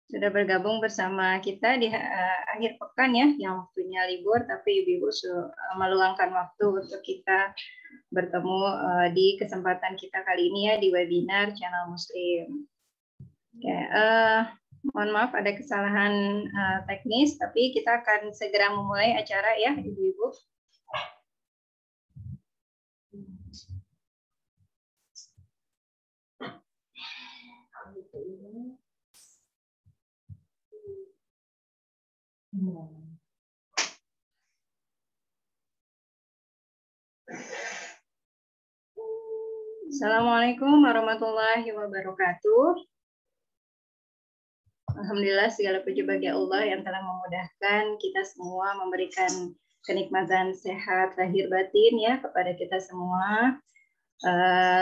sudah bergabung bersama kita di akhir pekan ya, yang waktunya libur, tapi Ibu-Ibu meluangkan waktu untuk kita bertemu di kesempatan kita kali ini ya di webinar Channel Muslim. Oke, mohon maaf ada kesalahan teknis, tapi kita akan segera memulai acara ya Ibu-Ibu. Assalamualaikum warahmatullahi wabarakatuh. Alhamdulillah segala puji bagi Allah yang telah memudahkan kita semua, memberikan kenikmatan sehat lahir batin ya kepada kita semua.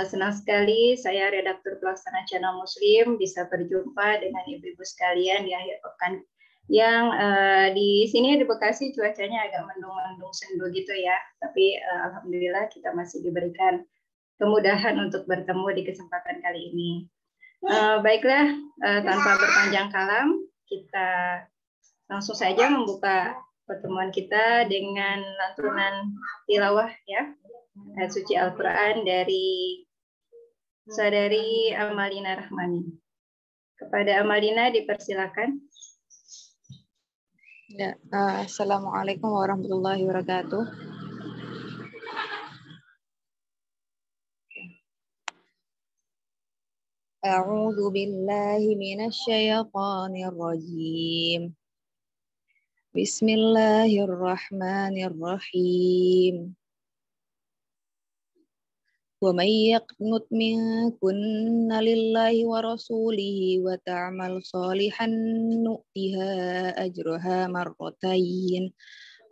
Senang sekali saya redaktur pelaksana Channel Muslim bisa berjumpa dengan ibu-ibu sekalian di akhir pekan yang di sini di Bekasi cuacanya agak mendung-mendung sendu gitu ya, tapi alhamdulillah kita masih diberikan kemudahan untuk bertemu di kesempatan kali ini. Baiklah, tanpa berpanjang kalam, kita langsung saja membuka pertemuan kita dengan lantunan tilawah ya, ayat suci Al-Quran dari Saudari Amalina Rahmani. Kepada Amalina dipersilakan. Ya, Assalamualaikum warahmatullahi wabarakatuh. A'udzu billahi minasy syaithanir rajim. Bismillahirrahmanirrahim. Wa may yaqnut minkunna lillahi wa rasulihi wa ta'mal shalihan nu'tiha ajraha marratayn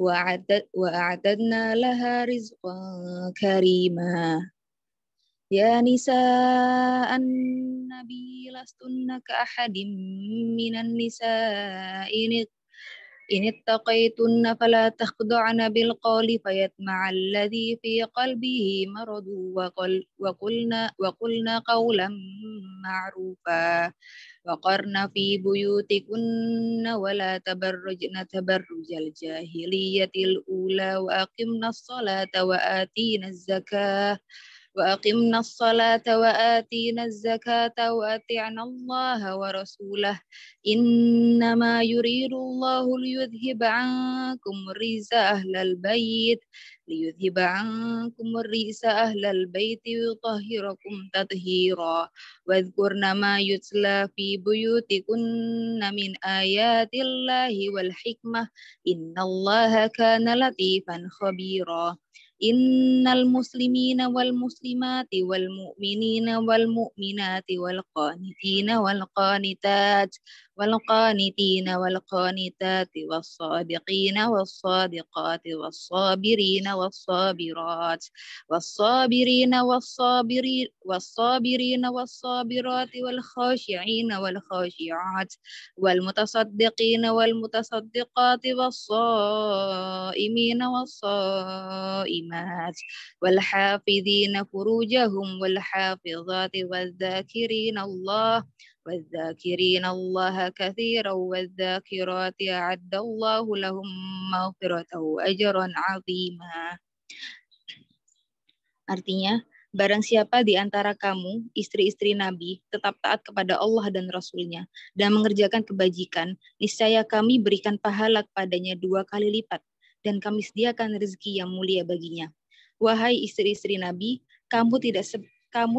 wa a'tadna laha rizqan karima. Ya nisa'an nabi lastunna ka ahadim minan nisa'i in ittaqaytunna fala takhda'na bil qawli fayatma'a alladhi fi qalbihi maradu wa qulna qawlan ma'rufa wa qarna fi buyutikunna wa la tabarrujna tabarrujal jahiliyatil ula wa aqimnas salata wa atinaz zakah وأقمنا الصلاة وآتينا الزكاة وأطعنا الله ورسوله إنما يريد الله ليذهب عنكم الرجس أهل البيت ويطهركم تطهيرا واذكرن ما يتلى في بيوتكن من آيات الله والحكمة إن الله كان لطيفا خبيرا إن المسلمين والمسلمات والمؤمنين والمؤمنات والقانتين والقانتات والصادقين والصادقات والصابرين والصابرات والخاشعين والخاشعات والمتصدقين والمتصدقات والصائمين والصائمات والحافظين فروجهم والحافظات والذاكرين الله كثيرا والذاكرات أعد الله لهم مغفرة وأجرا عظيما. Artinya, barang siapa di antara kamu, istri-istri Nabi, tetap taat kepada Allah dan Rasul-Nya, dan mengerjakan kebajikan, niscaya kami berikan pahala kepadanya 2 kali lipat, dan kami sediakan rezeki yang mulia baginya. Wahai istri-istri Nabi, kamu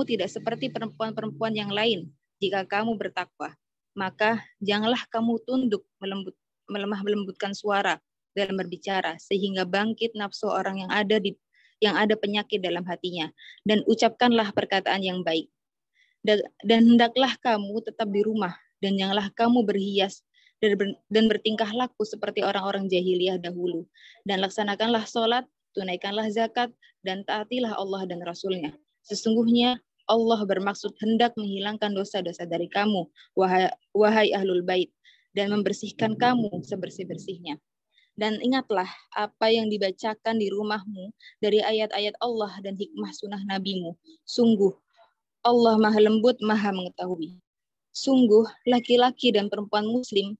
tidak seperti perempuan-perempuan yang lain. Jika kamu bertakwa, maka janganlah kamu tunduk melemah melembutkan suara dalam berbicara, sehingga bangkit nafsu orang yang ada penyakit dalam hatinya, dan ucapkanlah perkataan yang baik. Dan hendaklah kamu tetap di rumah, dan janganlah kamu berhias dan bertingkah laku seperti orang-orang jahiliyah dahulu. Dan laksanakanlah sholat, tunaikanlah zakat, dan taatilah Allah dan Rasul-Nya. Sesungguhnya Allah bermaksud hendak menghilangkan dosa-dosa dari kamu, wahai ahlul bait, dan membersihkan kamu sebersih-bersihnya. Dan ingatlah apa yang dibacakan di rumahmu dari ayat-ayat Allah dan hikmah sunnah nabimu. Sungguh, Allah maha lembut, maha mengetahui. Sungguh laki-laki dan perempuan muslim,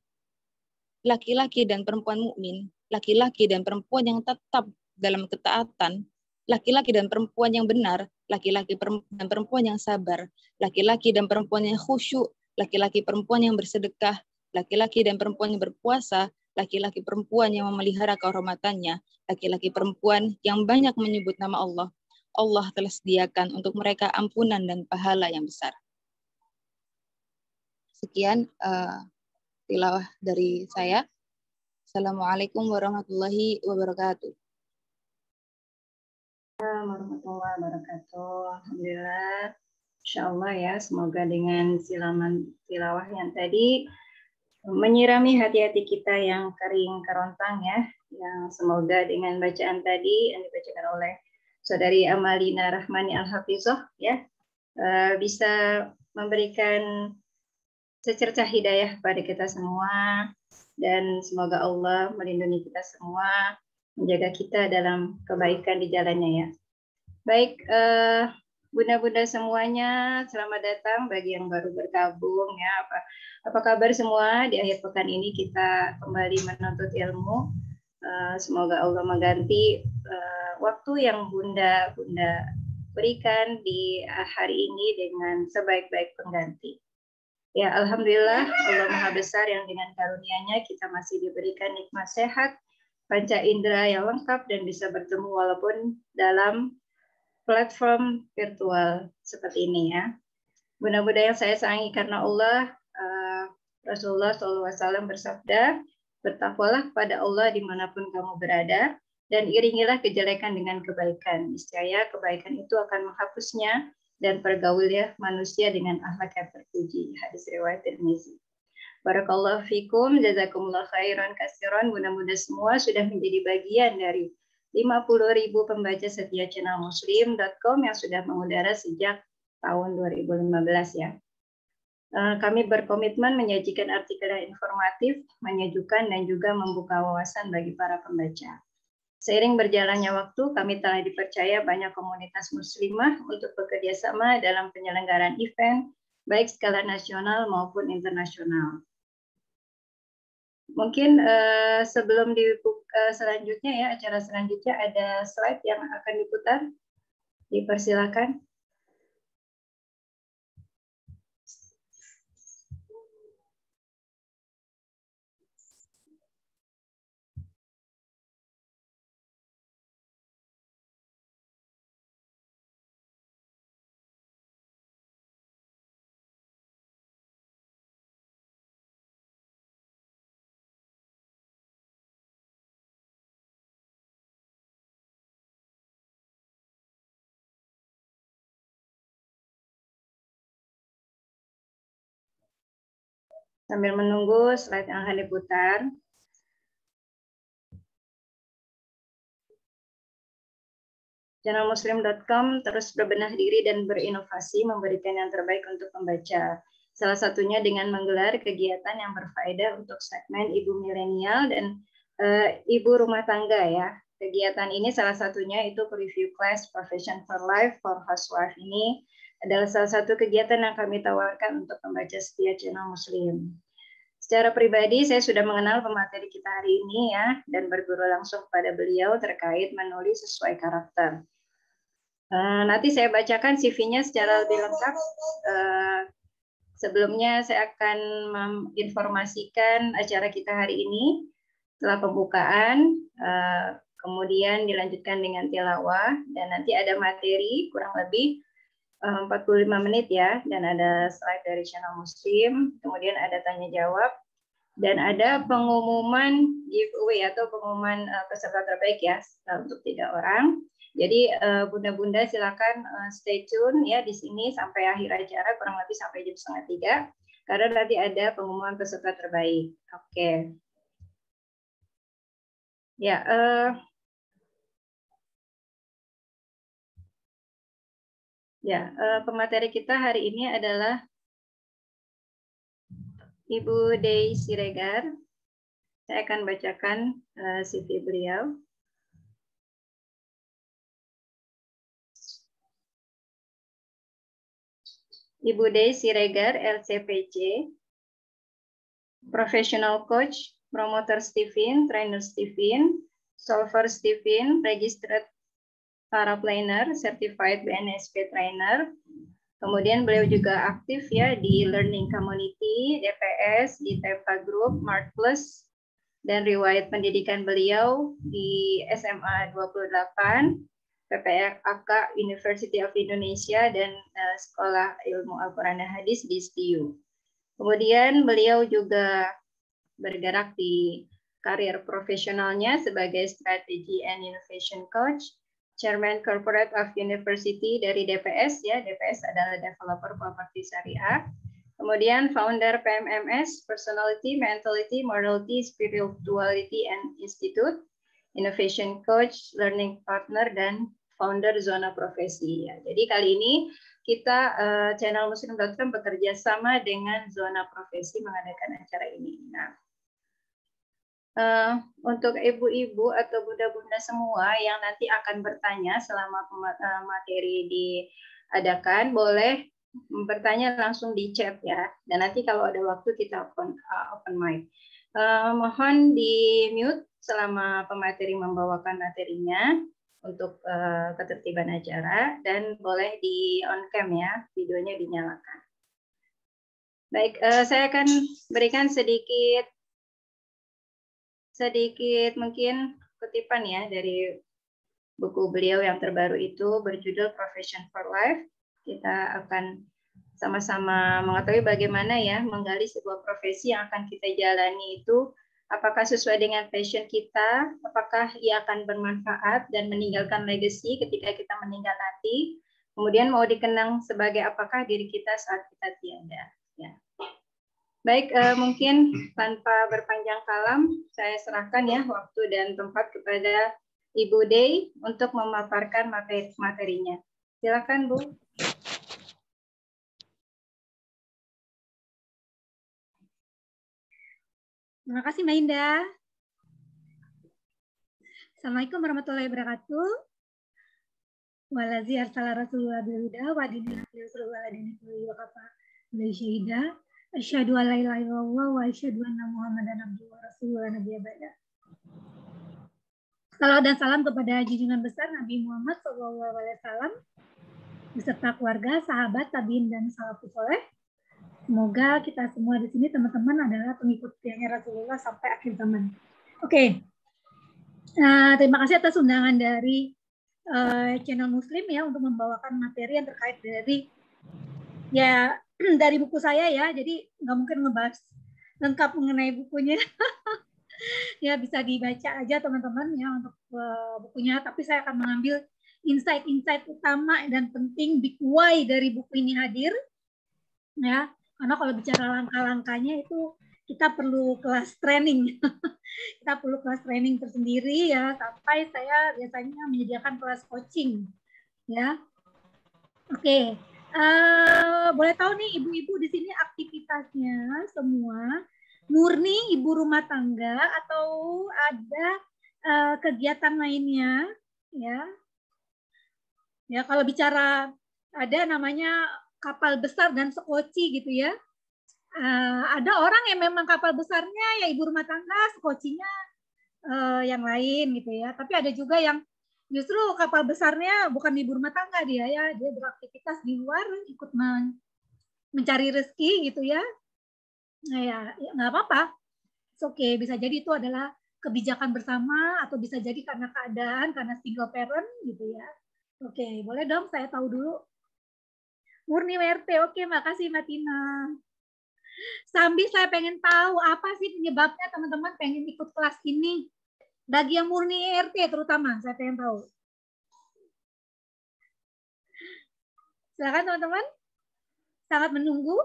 laki-laki dan perempuan mukmin, laki-laki dan perempuan yang tetap dalam ketaatan, laki-laki dan perempuan yang benar, laki-laki dan perempuan yang sabar, laki-laki dan perempuan yang khusyuk, laki-laki perempuan yang bersedekah, laki-laki dan perempuan yang berpuasa, laki-laki perempuan yang memelihara kehormatannya, laki-laki perempuan yang banyak menyebut nama Allah. Allah telah sediakan untuk mereka ampunan dan pahala yang besar. Sekian tilawah dari saya. Assalamualaikum warahmatullahi wabarakatuh. Warahmatullahi wabarakatuh. Alhamdulillah. Insya Allah ya, semoga dengan silaman tilawah yang tadi menyirami hati-hati kita yang kering kerontang ya, yang semoga dengan bacaan tadi yang dibacakan oleh Saudari Amalina Rahmani Al-Hafizah ya, bisa memberikan secercah hidayah pada kita semua, dan semoga Allah melindungi kita semua, menjaga kita dalam kebaikan di jalannya ya. Baik, bunda-bunda semuanya, selamat datang bagi yang baru bergabung ya. Apa kabar semua? Di akhir pekan ini kita kembali menuntut ilmu. Semoga Allah mengganti waktu yang bunda berikan di hari ini dengan sebaik-baik pengganti. Ya, alhamdulillah Allah Maha Besar yang dengan karunia-Nya kita masih diberikan nikmat sehat, panca indera yang lengkap dan bisa bertemu walaupun dalam platform virtual seperti ini ya. Bunda-bunda yang saya sayangi karena Allah, Rasulullah SAW bersabda, bertakwalah kepada Allah dimanapun kamu berada, dan iringilah kejelekan dengan kebaikan. Niscaya kebaikan itu akan menghapusnya dan pergaulia manusia dengan akhlak yang terpuji. Hadis riwayat Tirmizi. Barakallahu fikum, jazakumullah khairan katsiran. Bunda-bunda semua sudah menjadi bagian dari 50.000 pembaca setia channel muslim.com yang sudah mengudara sejak tahun 2015 ya. Kami berkomitmen menyajikan artikel yang informatif, menyejukkan, dan juga membuka wawasan bagi para pembaca. Seiring berjalannya waktu, kami telah dipercaya banyak komunitas muslimah untuk bekerja sama dalam penyelenggaraan event, baik skala nasional maupun internasional. Mungkin sebelum dibuka selanjutnya ya, acara selanjutnya ada slide yang akan diputar. Dipersilakan. Sambil menunggu slide yang akan diputar. Channelmuslim.com terus berbenah diri dan berinovasi memberikan yang terbaik untuk pembaca. Salah satunya dengan menggelar kegiatan yang berfaedah untuk segmen ibu milenial dan ibu rumah tangga ya. Kegiatan ini salah satunya itu preview class Profession for Life for Housewife ini adalah salah satu kegiatan yang kami tawarkan untuk pembaca setia channel Muslim. Secara pribadi saya sudah mengenal pemateri kita hari ini ya, dan berguru langsung kepada beliau terkait menulis sesuai karakter. Nanti saya bacakan CV-nya secara lebih lengkap. Sebelumnya saya akan menginformasikan acara kita hari ini setelah pembukaan, kemudian dilanjutkan dengan tilawah, dan nanti ada materi kurang lebih 45 menit ya, dan ada slide dari channel Muslim, kemudian ada tanya jawab, dan ada pengumuman giveaway atau pengumuman peserta terbaik ya untuk 3 orang. Jadi bunda-bunda silakan stay tune ya di sini sampai akhir acara, kurang lebih sampai jam 2:30, karena nanti ada pengumuman peserta terbaik. Oke. Ya. Pemateri kita hari ini adalah Ibu Dey Siregar. Saya akan bacakan CV beliau. Ibu Dey Siregar, LCPC, Professional Coach, Promoter Stephen, Trainer Stephen, Solver Stephen, Registered Paraplanner, Certified BNSP Trainer. Kemudian beliau juga aktif ya di Learning Community, DPS, di TEPA Group, Mart Plus, dan riwayat pendidikan beliau di SMA 28, PPAK University of Indonesia, dan Sekolah Ilmu Al-Quran dan Hadis di STU. Kemudian beliau juga bergerak di karir profesionalnya sebagai Strategy and Innovation Coach, Chairman Corporate of University dari DPS, ya, DPS adalah Developer Property Syariah. Kemudian founder PMMS, Personality, Mentality, Morality, Spirituality and Institute, Innovation Coach, Learning Partner, dan founder Zona Profesi. Ya. Jadi kali ini kita channel Muslim.com bekerja sama dengan Zona Profesi mengadakan acara ini. Nah, untuk ibu-ibu atau bunda-bunda semua yang nanti akan bertanya selama materi diadakan, boleh bertanya langsung di chat ya. Dan nanti kalau ada waktu kita open mic. Mohon di mute selama pemateri membawakan materinya untuk ketertiban acara, dan boleh di on cam ya, videonya dinyalakan. Baik, saya akan berikan sedikit mungkin kutipan ya dari buku beliau yang terbaru itu berjudul Profession for Life. Kita akan sama-sama mengetahui bagaimana ya menggali sebuah profesi yang akan kita jalani itu apakah sesuai dengan passion kita, apakah ia akan bermanfaat dan meninggalkan legacy ketika kita meninggal nanti, kemudian mau dikenang sebagai apakah diri kita saat kita tiada. Ya. Baik, mungkin tanpa berpanjang kalam, saya serahkan ya waktu dan tempat kepada Ibu Dey untuk memaparkan materinya. Silakan, Bu. Terima kasih, Mbak Indah. Assalamualaikum warahmatullahi wabarakatuh. Walazi arsala rasulullah bilhuda wa dinil rasulullah dinil wa kafa la syahida. Asyhadu an la ilaha illallah wa asyhadu anna Muhammadan abduhu wa rasuluhu nabiyya ba'da. Salam dan salam kepada junjungan besar Nabi Muhammad SAW beserta keluarga, sahabat, tabiin dan salafus saleh. Semoga kita semua di sini teman-teman adalah pengikut setia Rasulullah sampai akhir zaman. Oke. Terima kasih atas undangan dari channel Muslim ya untuk membawakan materi yang terkait dari ya dari buku saya ya. Jadi nggak mungkin ngebahas lengkap mengenai bukunya. Ya bisa dibaca aja teman-teman ya untuk bukunya. Tapi saya akan mengambil insight-insight utama dan penting big why dari buku ini hadir. Ya, karena kalau bicara langkah-langkahnya itu kita perlu kelas training. Kita perlu kelas training tersendiri ya, sampai saya biasanya menyediakan kelas coaching. Ya. Oke. Boleh tahu nih ibu-ibu di sini aktivitasnya semua murni ibu rumah tangga atau ada kegiatan lainnya ya. Ya, kalau bicara ada namanya kapal besar dan sekoci gitu ya. Ada orang yang memang kapal besarnya ya ibu rumah tangga, sekocinya yang lain gitu ya. Tapi ada juga yang justru kapal besarnya bukan ibu rumah tangga dia ya, dia beraktivitas di luar, ikut mencari rezeki gitu ya. Nah ya nggak apa-apa. Oke, bisa jadi itu adalah kebijakan bersama atau bisa jadi karena keadaan, karena single parent gitu ya. Oke, boleh dong saya tahu dulu. Murni WRT, oke, makasih Mbak Tina. Sambil saya pengen tahu apa sih penyebabnya teman-teman pengen ikut kelas ini. Bagi yang murni ERT terutama, saya pengen tahu. Silakan teman-teman. Sangat menunggu.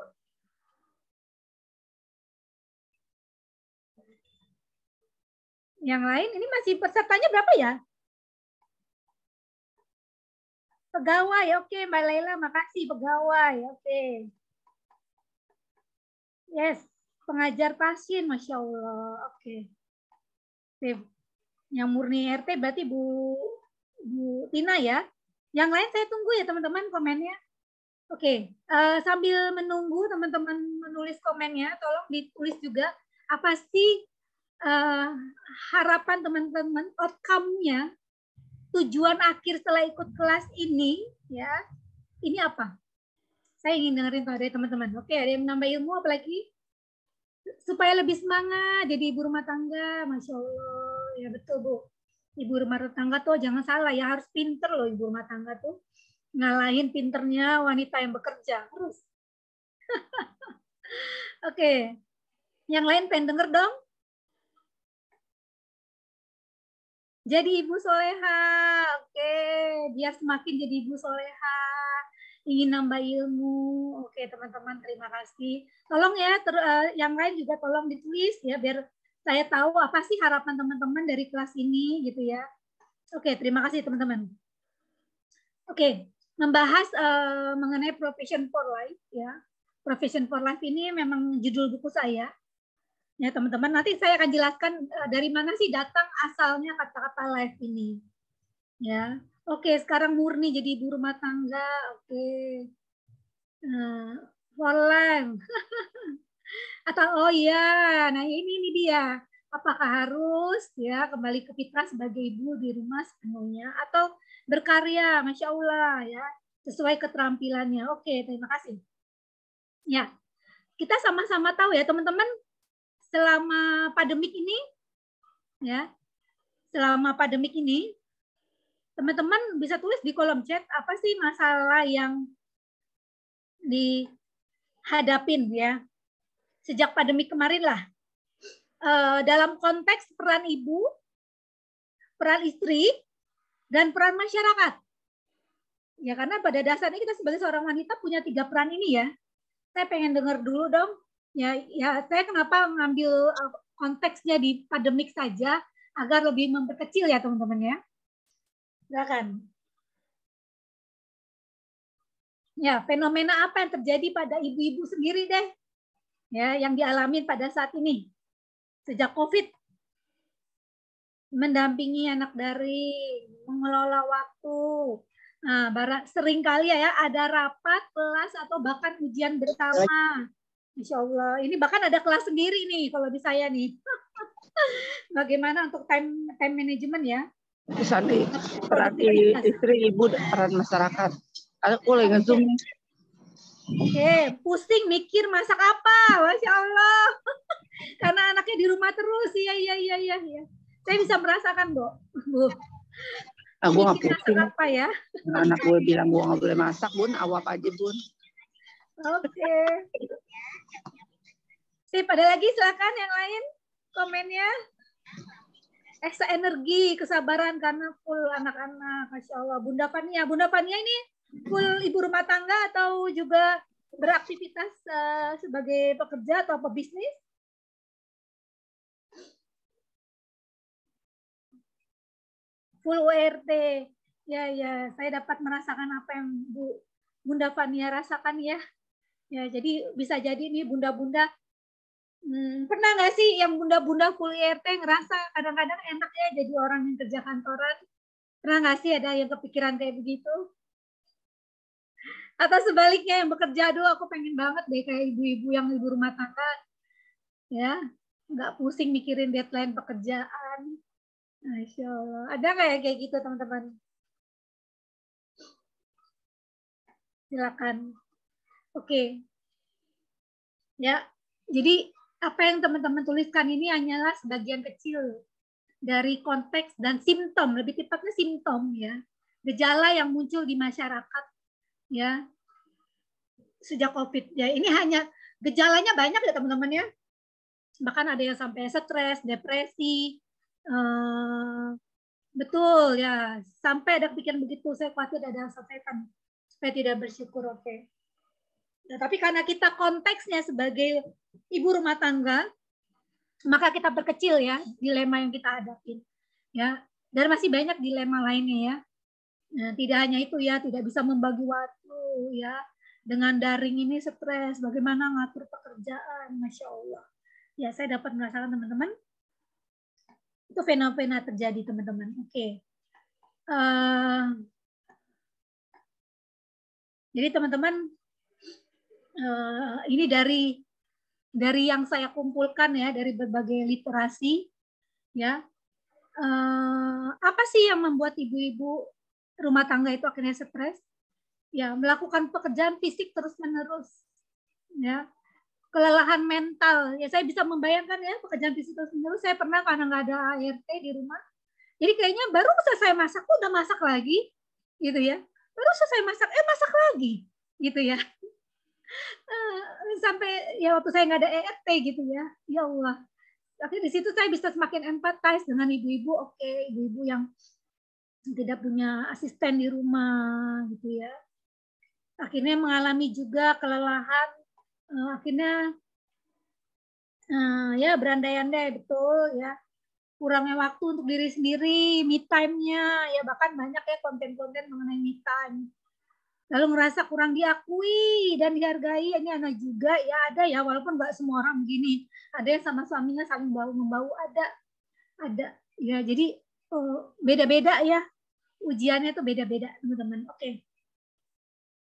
Yang lain, ini masih pesertanya berapa ya? Pegawai, oke Mbak Laila, makasih pegawai, oke. Yes, pengajar pasien, Masya Allah, oke. Yang murni RT berarti Bu Tina ya. Yang lain saya tunggu ya teman-teman komennya. Oke, sambil menunggu teman-teman menulis komennya, tolong ditulis juga apa sih harapan teman-teman, outcome-nya, tujuan akhir setelah ikut kelas ini, ya, ini apa? Saya ingin dengerin dari teman-teman. Oke, ada yang menambah ilmu apalagi? Supaya lebih semangat jadi ibu rumah tangga, Masya Allah. Ya betul, Bu. Ibu rumah tangga tuh jangan salah ya, harus pinter loh ibu rumah tangga tuh. Ngalahin pinternya wanita yang bekerja. Terus. Oke. Yang lain pengen denger dong? Jadi ibu soleha. Oke. Biar semakin jadi ibu soleha. Ingin nambah ilmu. Oke, teman-teman, terima kasih. Tolong ya, yang lain juga tolong ditulis ya, biar saya tahu apa sih harapan teman-teman dari kelas ini gitu ya. Oke, terima kasih teman-teman. Oke, membahas mengenai Profession for Life ya. Profession for Life ini memang judul buku saya. Ya, teman-teman, nanti saya akan jelaskan dari mana sih datang asalnya kata-kata life ini. Ya. Oke, sekarang murni jadi ibu rumah tangga. Oke. For life. Atau oh ya, nah ini dia. Apakah harus ya kembali ke fitrah sebagai ibu di rumah sepenuhnya atau berkarya, Masya Allah ya, sesuai keterampilannya. Oke, terima kasih. Ya, kita sama-sama tahu ya teman-teman, selama pandemik ini, ya, selama pandemik ini, teman-teman bisa tulis di kolom chat apa sih masalah yang dihadapin ya sejak pandemik kemarin lah. Dalam konteks peran ibu, peran istri, dan peran masyarakat. Ya karena pada dasarnya kita sebagai seorang wanita punya 3 peran ini ya. Saya pengen dengar dulu dong. Ya saya kenapa ngambil konteksnya di pandemik saja agar lebih memperkecil ya teman-teman ya. Silakan. Ya, fenomena apa yang terjadi pada ibu-ibu sendiri deh. Ya, yang dialami pada saat ini. Sejak COVID, mendampingi anak daring, mengelola waktu. Nah, sering kali ya ada rapat, kelas, atau bahkan ujian bersama. Insya Allah. Ini bahkan ada kelas sendiri nih kalau di saya nih. Bagaimana untuk time management ya? Santi, peran istri, ibu, peran masyarakat. Aku lagi nge-zoom. Oke, pusing mikir masak apa, Masya Allah. Karena anaknya di rumah terus, iya. Saya bisa merasakan, Bu. Gue nggak pusing. Apa ya? Anak gue bilang gue nggak boleh masak, Bun. Awap aja, Bun. Oke. Sip, ada lagi silakan yang lain komennya. Ekstra energi, kesabaran karena full anak-anak, Masya Allah. Bunda Fania ini full ibu rumah tangga atau juga beraktivitas sebagai pekerja atau pebisnis? Full URT. Ya, saya dapat merasakan apa yang Bunda Fania rasakan ya. Ya, jadi bisa jadi nih bunda-bunda pernah nggak sih yang bunda-bunda full IRT ngerasa kadang-kadang enak ya jadi orang yang kerja kantoran? Pernah nggak sih ada yang kepikiran kayak begitu? Atau sebaliknya yang bekerja, aduh aku pengen banget deh kayak ibu-ibu yang ibu rumah tangga, ya nggak pusing mikirin deadline pekerjaan. Masya Allah. Ada nggak ya kayak gitu teman-teman? Silakan. Oke. Ya, jadi apa yang teman-teman tuliskan ini hanyalah sebagian kecil dari konteks dan simptom, lebih tepatnya simptom ya, gejala yang muncul di masyarakat ya sejak COVID ya. Ini hanya gejalanya banyak ya teman-teman ya, bahkan ada yang sampai stres, depresi, betul ya, sampai ada pikiran begitu. Saya khawatir ada setan supaya tidak bersyukur. Oke. Nah, tapi karena kita konteksnya sebagai ibu rumah tangga, maka kita perkecil ya dilema yang kita hadapin ya. Dan masih banyak dilema lainnya ya. Nah, tidak hanya itu ya, tidak bisa membagi waktu ya. Dengan daring ini stres, bagaimana ngatur pekerjaan, Masya Allah. Ya, saya dapat merasakan teman-teman. Itu fenomena terjadi teman-teman. Oke. Jadi teman-teman ini dari yang saya kumpulkan ya, dari berbagai literasi ya. Apa sih yang membuat ibu-ibu rumah tangga itu akhirnya stres? Ya, melakukan pekerjaan fisik terus-menerus. Ya, kelelahan mental. Ya, saya bisa membayangkan ya, pekerjaan fisik terus-menerus. Saya pernah karena nggak ada ART di rumah. Jadi kayaknya baru selesai masak, udah masak lagi, gitu ya. Baru selesai masak, masak lagi, gitu ya. Sampai ya waktu saya nggak ada ART gitu ya. Ya Allah. Tapi di situ saya bisa semakin empathize dengan ibu-ibu. Oke, ibu-ibu yang tidak punya asisten di rumah, gitu ya. Akhirnya mengalami juga kelelahan. Akhirnya ya berandai-andai, betul ya. Kurangnya waktu untuk diri sendiri, me time-nya, ya bahkan banyak ya konten-konten mengenai me time. Lalu ngerasa kurang diakui dan dihargai, ini anak juga ya ada ya, walaupun nggak semua orang begini. Ada yang sama suaminya saling bau-membau, ada. Ya jadi beda-beda ya, ujiannya tuh beda-beda teman-teman. Oke.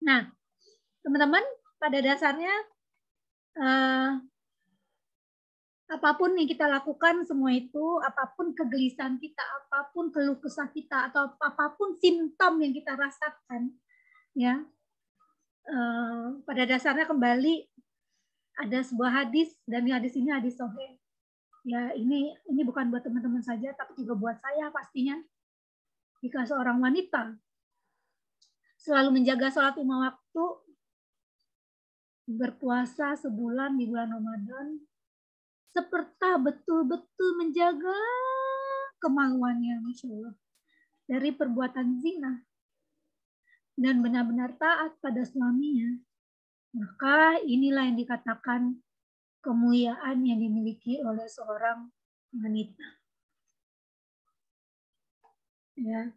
Nah, teman-teman pada dasarnya apapun yang kita lakukan semua itu, apapun kegelisahan kita, apapun keluh kesah kita, atau apapun simptom yang kita rasakan, ya, pada dasarnya kembali ada sebuah hadis, dan hadis ini hadis sahih. Ya, ini bukan buat teman-teman saja, tapi juga buat saya pastinya. Jika seorang wanita selalu menjaga sholat 5 waktu, berpuasa sebulan di bulan Ramadan, serta betul-betul menjaga kemaluannya, Masya Allah, dari perbuatan zina, dan benar-benar taat pada suaminya, maka inilah yang dikatakan kemuliaan yang dimiliki oleh seorang wanita. Ya.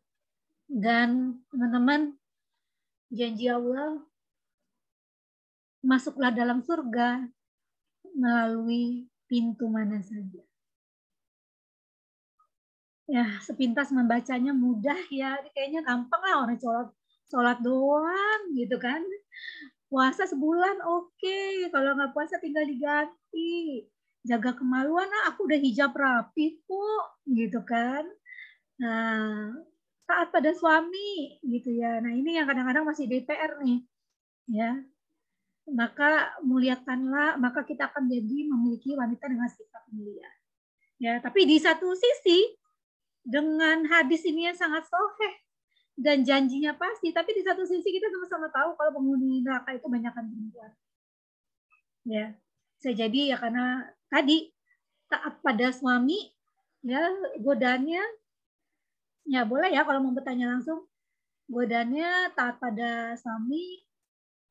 Dan teman-teman, janji Allah, masuklah dalam surga melalui pintu mana saja. Ya, sepintas membacanya mudah ya, kayaknya gampang lah, orang sholat doang gitu kan. Puasa sebulan oke, kalau nggak puasa tinggal diganti. Jaga kemaluan, aku udah hijab rapi kok, gitu kan. Nah, taat pada suami gitu ya. Nah, ini yang kadang-kadang masih DPR nih. Ya. Maka muliakanlah, maka kita akan jadi memiliki wanita dengan sifat mulia. Ya, tapi di satu sisi dengan hadis ini yang sangat sahih dan janjinya pasti, tapi di satu sisi kita sama-sama tahu kalau penghuni neraka itu banyakkan perempuan. Ya, bisa jadi ya karena tadi taat pada suami, ya godaannya, ya boleh ya kalau mau bertanya langsung, godaannya taat pada suami,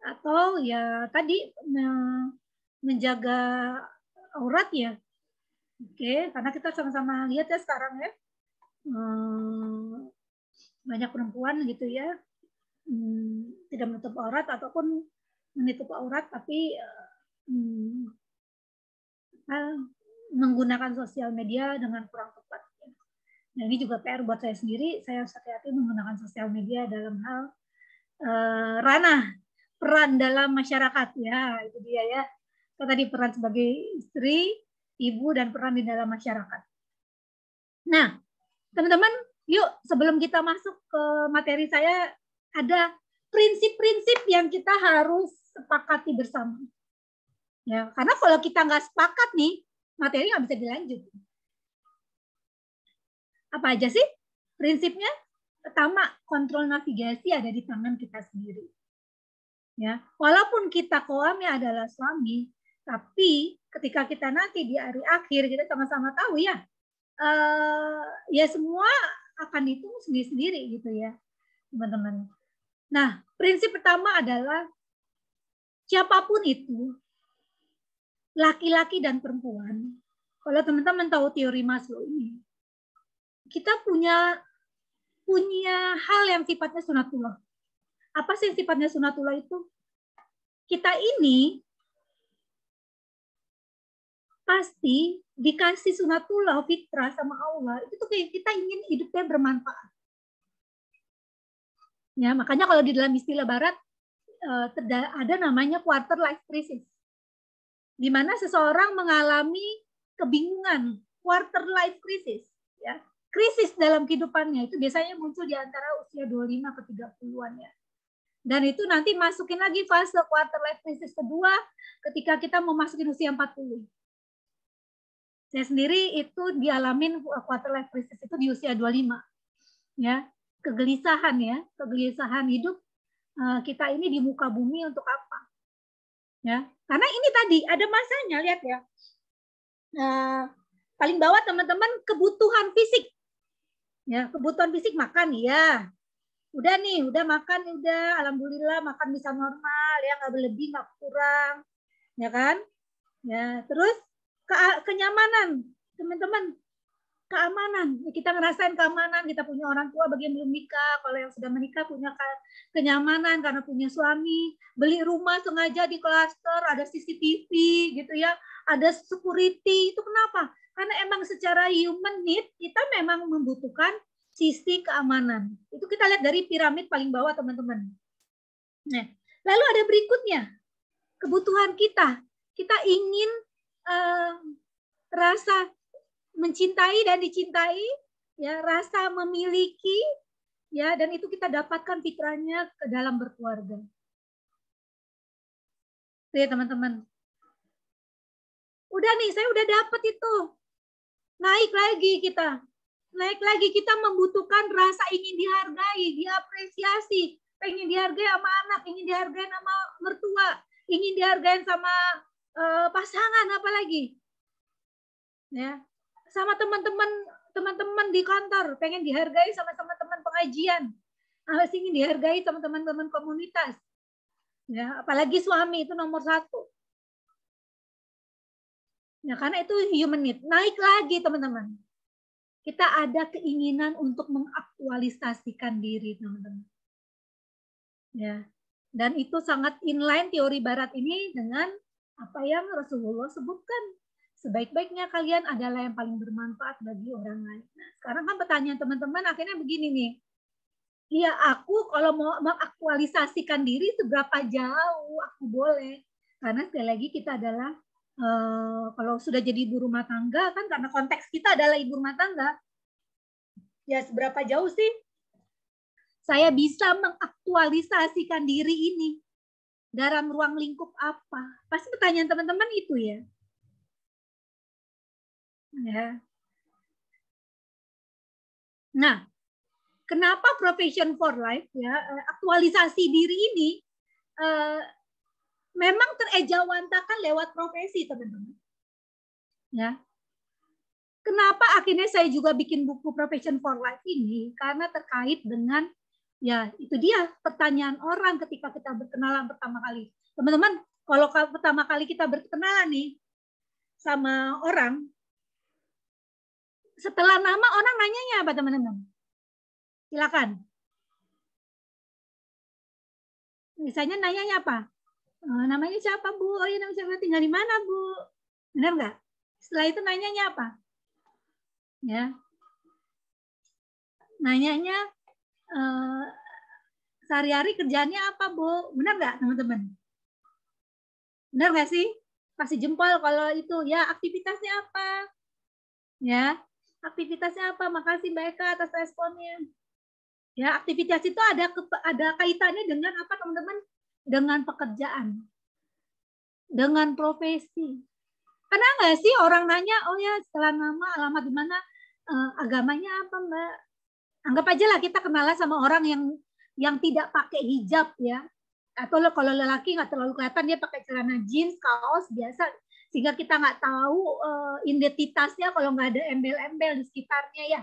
atau ya tadi menjaga aurat ya. Oke, karena kita sama-sama lihat ya sekarang ya, banyak perempuan gitu ya, tidak menutup aurat ataupun menutup aurat tapi menggunakan sosial media dengan kurang tepat. Nah, ini juga PR buat saya sendiri, saya harus hati-hati menggunakan sosial media dalam hal ranah peran dalam masyarakat ya, itu dia ya. So, tadi peran sebagai istri, ibu, dan peran di dalam masyarakat. Nah, teman-teman, yuk sebelum kita masuk ke materi saya, ada prinsip-prinsip yang kita harus sepakati bersama. Ya, karena kalau kita nggak sepakat nih, materi nggak bisa dilanjut. Apa aja sih prinsipnya? Pertama, kontrol navigasi ada di tangan kita sendiri. Ya, walaupun kita qawamnya adalah suami, tapi ketika kita nanti di hari akhir kita sama-sama tahu ya, ya semua akan dihitung sendiri-sendiri gitu ya, teman-teman. Nah, prinsip pertama adalah siapapun itu, laki-laki dan perempuan. Kalau teman-teman tahu teori Maslow ini, kita punya hal yang sifatnya sunatullah. Apa sih yang sifatnya sunatullah itu? Kita ini pasti dikasih sunatullah, fitrah sama Allah. Itu tuh kayak kita ingin hidupnya bermanfaat. Ya, makanya kalau di dalam istilah barat, ada namanya quarter life crisis, di mana seseorang mengalami kebingungan, quarter life crisis, ya, krisis dalam kehidupannya. Itu biasanya muncul di antara usia 25 ke 30-an ya. Dan itu nanti masukin lagi fase quarter life crisis kedua ketika kita memasuki usia 40. Saya sendiri itu dialamin quarter life crisis itu di usia 25. Ya, kegelisahan ya, kegelisahan hidup kita ini di muka bumi untuk apa? Ya, karena ini tadi ada masanya, lihat ya. Paling bawah teman-teman kebutuhan fisik. Ya, kebutuhan fisik makan ya. Udah nih, udah makan, udah alhamdulillah makan bisa normal ya, nggak berlebih, nggak kurang. Ya kan? Ya, terus kenyamanan, teman-teman. Keamanan, kita ngerasain keamanan, kita punya orang tua bagi yang belum nikah, kalau yang sudah menikah punya kenyamanan karena punya suami, beli rumah sengaja di klaster, ada CCTV gitu ya, ada security, itu kenapa? Karena emang secara human need, kita memang membutuhkan sisi keamanan. Itu kita lihat dari piramid paling bawah teman-teman. Nah, lalu ada berikutnya, kebutuhan kita ingin rasa mencintai dan dicintai, ya, rasa memiliki, ya, dan itu kita dapatkan fitrahnya ke dalam berkeluarga. Tuh ya teman-teman. Udah nih, saya udah dapat itu. Naik lagi kita membutuhkan rasa ingin dihargai, diapresiasi, pengen dihargai sama anak, ingin dihargai sama mertua, ingin dihargai sama pasangan apalagi. Ya. Sama teman-teman di kantor, pengen dihargai sama teman-teman pengajian, ingin dihargai sama teman-teman komunitas, ya, apalagi suami itu nomor 1, ya, karena itu human need. Naik lagi teman-teman, kita ada keinginan untuk mengaktualisasikan diri teman-teman, ya, dan itu sangat inline teori Barat ini dengan apa yang Rasulullah sebutkan. Sebaik-baiknya kalian adalah yang paling bermanfaat bagi orang lain. Nah, sekarang kan pertanyaan teman-teman akhirnya begini nih. Ya, aku kalau mau mengaktualisasikan diri seberapa jauh aku boleh. Karena sekali lagi kita adalah, kalau sudah jadi ibu rumah tangga, kan karena konteks kita adalah ibu rumah tangga. Ya, seberapa jauh sih saya bisa mengaktualisasikan diri ini? Dalam ruang lingkup apa? Pasti pertanyaan teman-teman itu ya. Ya. Nah, kenapa Profession for Life ya, aktualisasi diri ini memang terejawantakan lewat profesi teman-teman. Ya. Kenapa akhirnya saya juga bikin buku Profession for Life ini? Karena terkait dengan, ya itu dia pertanyaan orang ketika kita berkenalan pertama kali. Teman-teman, kalau pertama kali kita berkenalan nih sama orang, setelah nama orang nanyanya apa teman-teman? Silakan. Misalnya nanyanya apa? Namanya siapa Bu? Oh ya namanya siapa? Tinggal di mana Bu? Benar nggak? Setelah itu nanyanya apa? Ya. Nanyanya sehari-hari kerjaannya apa Bu? Benar nggak teman-teman? Benar nggak sih? Kasih jempol kalau itu. Ya aktivitasnya apa? Ya. Aktivitasnya apa? Makasih Mbak Eka atas responnya. Ya, aktivitas itu ada kaitannya dengan apa teman-teman? Dengan pekerjaan. Dengan profesi. Pernah nggak sih orang nanya, oh ya setelah nama, alamat di mana, agamanya apa Mbak? Anggap aja lah kita kenalan sama orang yang tidak pakai hijab ya. Atau kalau lelaki nggak terlalu kelihatan, dia pakai celana jeans, kaos biasa. Sehingga kita nggak tahu identitasnya kalau nggak ada embel-embel di sekitarnya ya.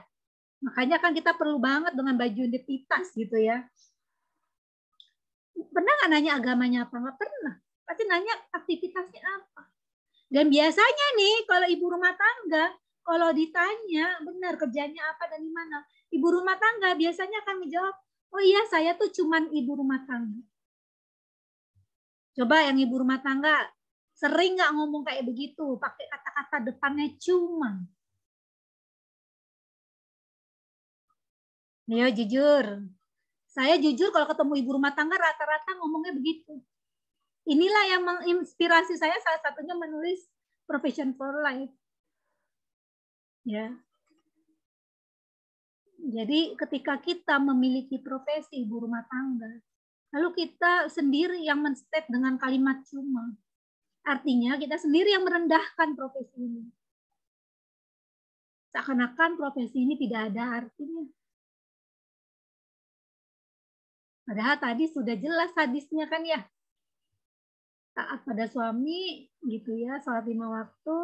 Makanya kan kita perlu banget dengan baju identitas gitu ya. Pernah nggak nanya agamanya apa? Nggak pernah. Pasti nanya aktivitasnya apa. Dan biasanya nih kalau ibu rumah tangga, kalau ditanya benar kerjanya apa dan di mana, ibu rumah tangga biasanya akan menjawab, oh iya saya tuh cuman ibu rumah tangga. Coba yang ibu rumah tangga sering nggak ngomong kayak begitu, pakai kata-kata depannya cuman. Yo jujur, Saya jujur kalau ketemu ibu rumah tangga rata-rata ngomongnya begitu. Inilah yang menginspirasi saya salah satunya menulis Profession for Life. Ya. Jadi ketika kita memiliki profesi ibu rumah tangga, lalu kita sendiri yang men-state dengan kalimat cuma. Artinya kita sendiri yang merendahkan profesi ini. Seakan-akan profesi ini tidak ada artinya. Padahal tadi sudah jelas hadisnya kan ya. Taat pada suami gitu ya, salat 5 waktu,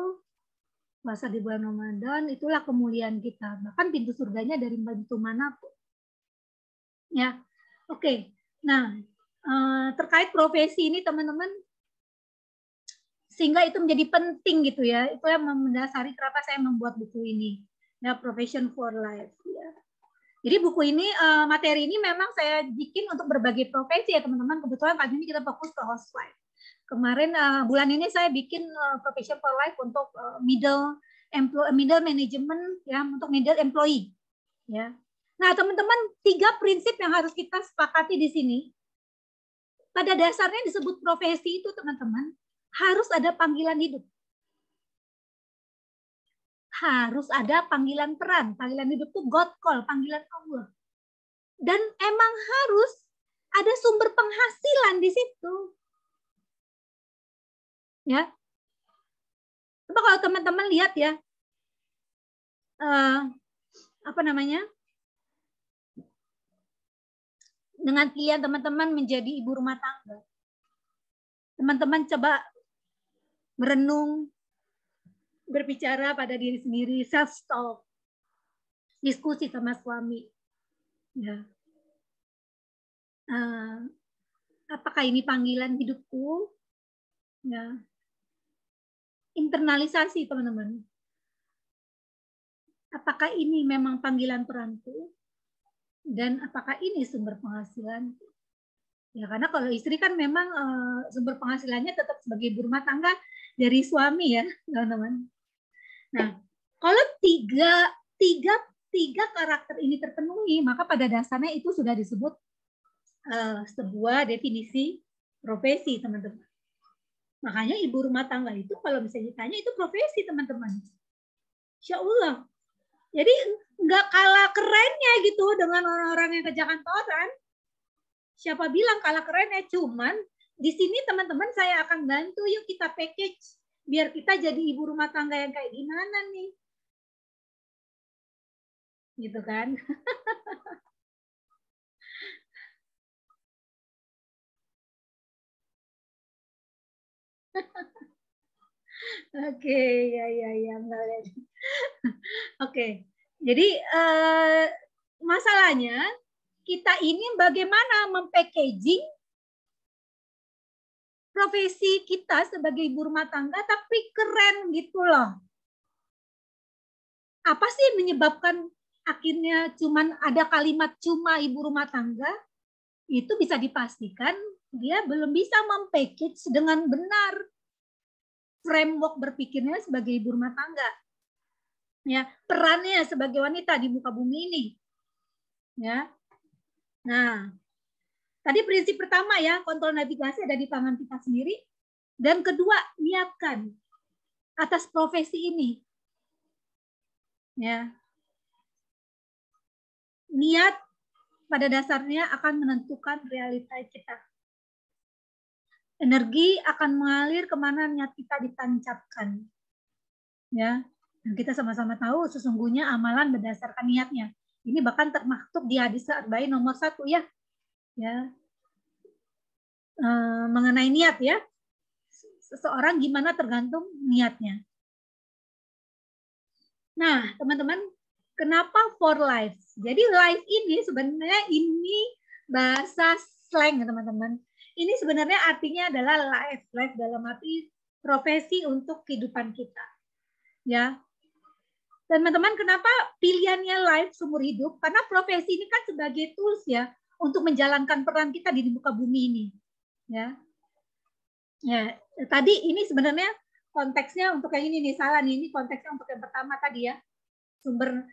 puasa di bulan Ramadan, itulah kemuliaan kita. Bahkan pintu surganya dari pintu manapun. Ya, oke. Nah, terkait profesi ini teman-teman, sehingga itu menjadi penting gitu ya. Itu yang mendasari kenapa saya membuat buku ini. Ya, Profession for Life. Ya. Jadi buku ini, materi ini memang saya bikin untuk berbagai profesi ya teman-teman. Kebetulan kali ini kita fokus ke housewife. Kemarin bulan ini saya bikin Profession for Life untuk middle management ya, untuk middle employee ya. Nah, teman-teman, 3 prinsip yang harus kita sepakati di sini. Pada dasarnya disebut profesi itu teman-teman, harus ada panggilan hidup. Harus ada panggilan peran. Panggilan hidup itu God call, panggilan Allah. Dan emang harus ada sumber penghasilan di situ. Ya, coba kalau teman-teman lihat ya, apa namanya, dengan pilihan teman-teman menjadi ibu rumah tangga, teman-teman coba merenung, berbicara pada diri sendiri, self-talk, diskusi sama suami, ya, apakah ini panggilan hidupku, ya. Internalisasi teman-teman. Apakah ini memang panggilan peranku? Dan apakah ini sumber penghasilan? Ya, karena kalau istri kan memang sumber penghasilannya tetap sebagai ibu rumah tangga dari suami ya, teman-teman. Nah, kalau tiga karakter ini terpenuhi, maka pada dasarnya itu sudah disebut sebuah definisi profesi, teman-teman. Makanya ibu rumah tangga itu kalau misalnya ditanya itu profesi, teman-teman. Insya Allah. Jadi nggak kalah kerennya gitu dengan orang-orang yang kerja kantoran. Siapa bilang kalah kerennya? Cuman di sini teman-teman saya akan bantu, yuk kita package biar kita jadi ibu rumah tangga yang kayak gimana nih. Gitu kan. Oke, ya, Oke, jadi masalahnya kita ini bagaimana mempackaging profesi kita sebagai ibu rumah tangga tapi keren gitu loh. Apa sih menyebabkan akhirnya cuman ada kalimat cuma ibu rumah tangga? Itu bisa dipastikan dia belum bisa mempackage dengan benar framework berpikirnya sebagai ibu rumah tangga. Ya, perannya sebagai wanita di muka bumi ini. Ya. Nah, tadi prinsip pertama ya, kontrol navigasi ada di tangan kita sendiri. Dan kedua, niatkan atas profesi ini. Ya. Niat pada dasarnya akan menentukan realita kita. Energi akan mengalir kemana niat kita ditancapkan. Ya. Dan kita sama-sama tahu sesungguhnya amalan berdasarkan niatnya. Ini bahkan termaktub di hadis Arba'in nomor 1 ya. Ya. Mengenai niat ya. Seseorang gimana tergantung niatnya. Nah, teman-teman, kenapa for life? Jadi life ini sebenarnya ini bahasa slang, teman-teman. Ini sebenarnya artinya adalah life dalam arti profesi untuk kehidupan kita. Ya. Teman-teman, kenapa pilihannya life seumur hidup? Karena profesi ini kan sebagai tools ya untuk menjalankan peran kita di muka bumi ini. Ya. Ya, tadi ini sebenarnya konteksnya untuk yang ini nih, salah nih, ini konteksnya untuk yang pertama tadi ya. sumber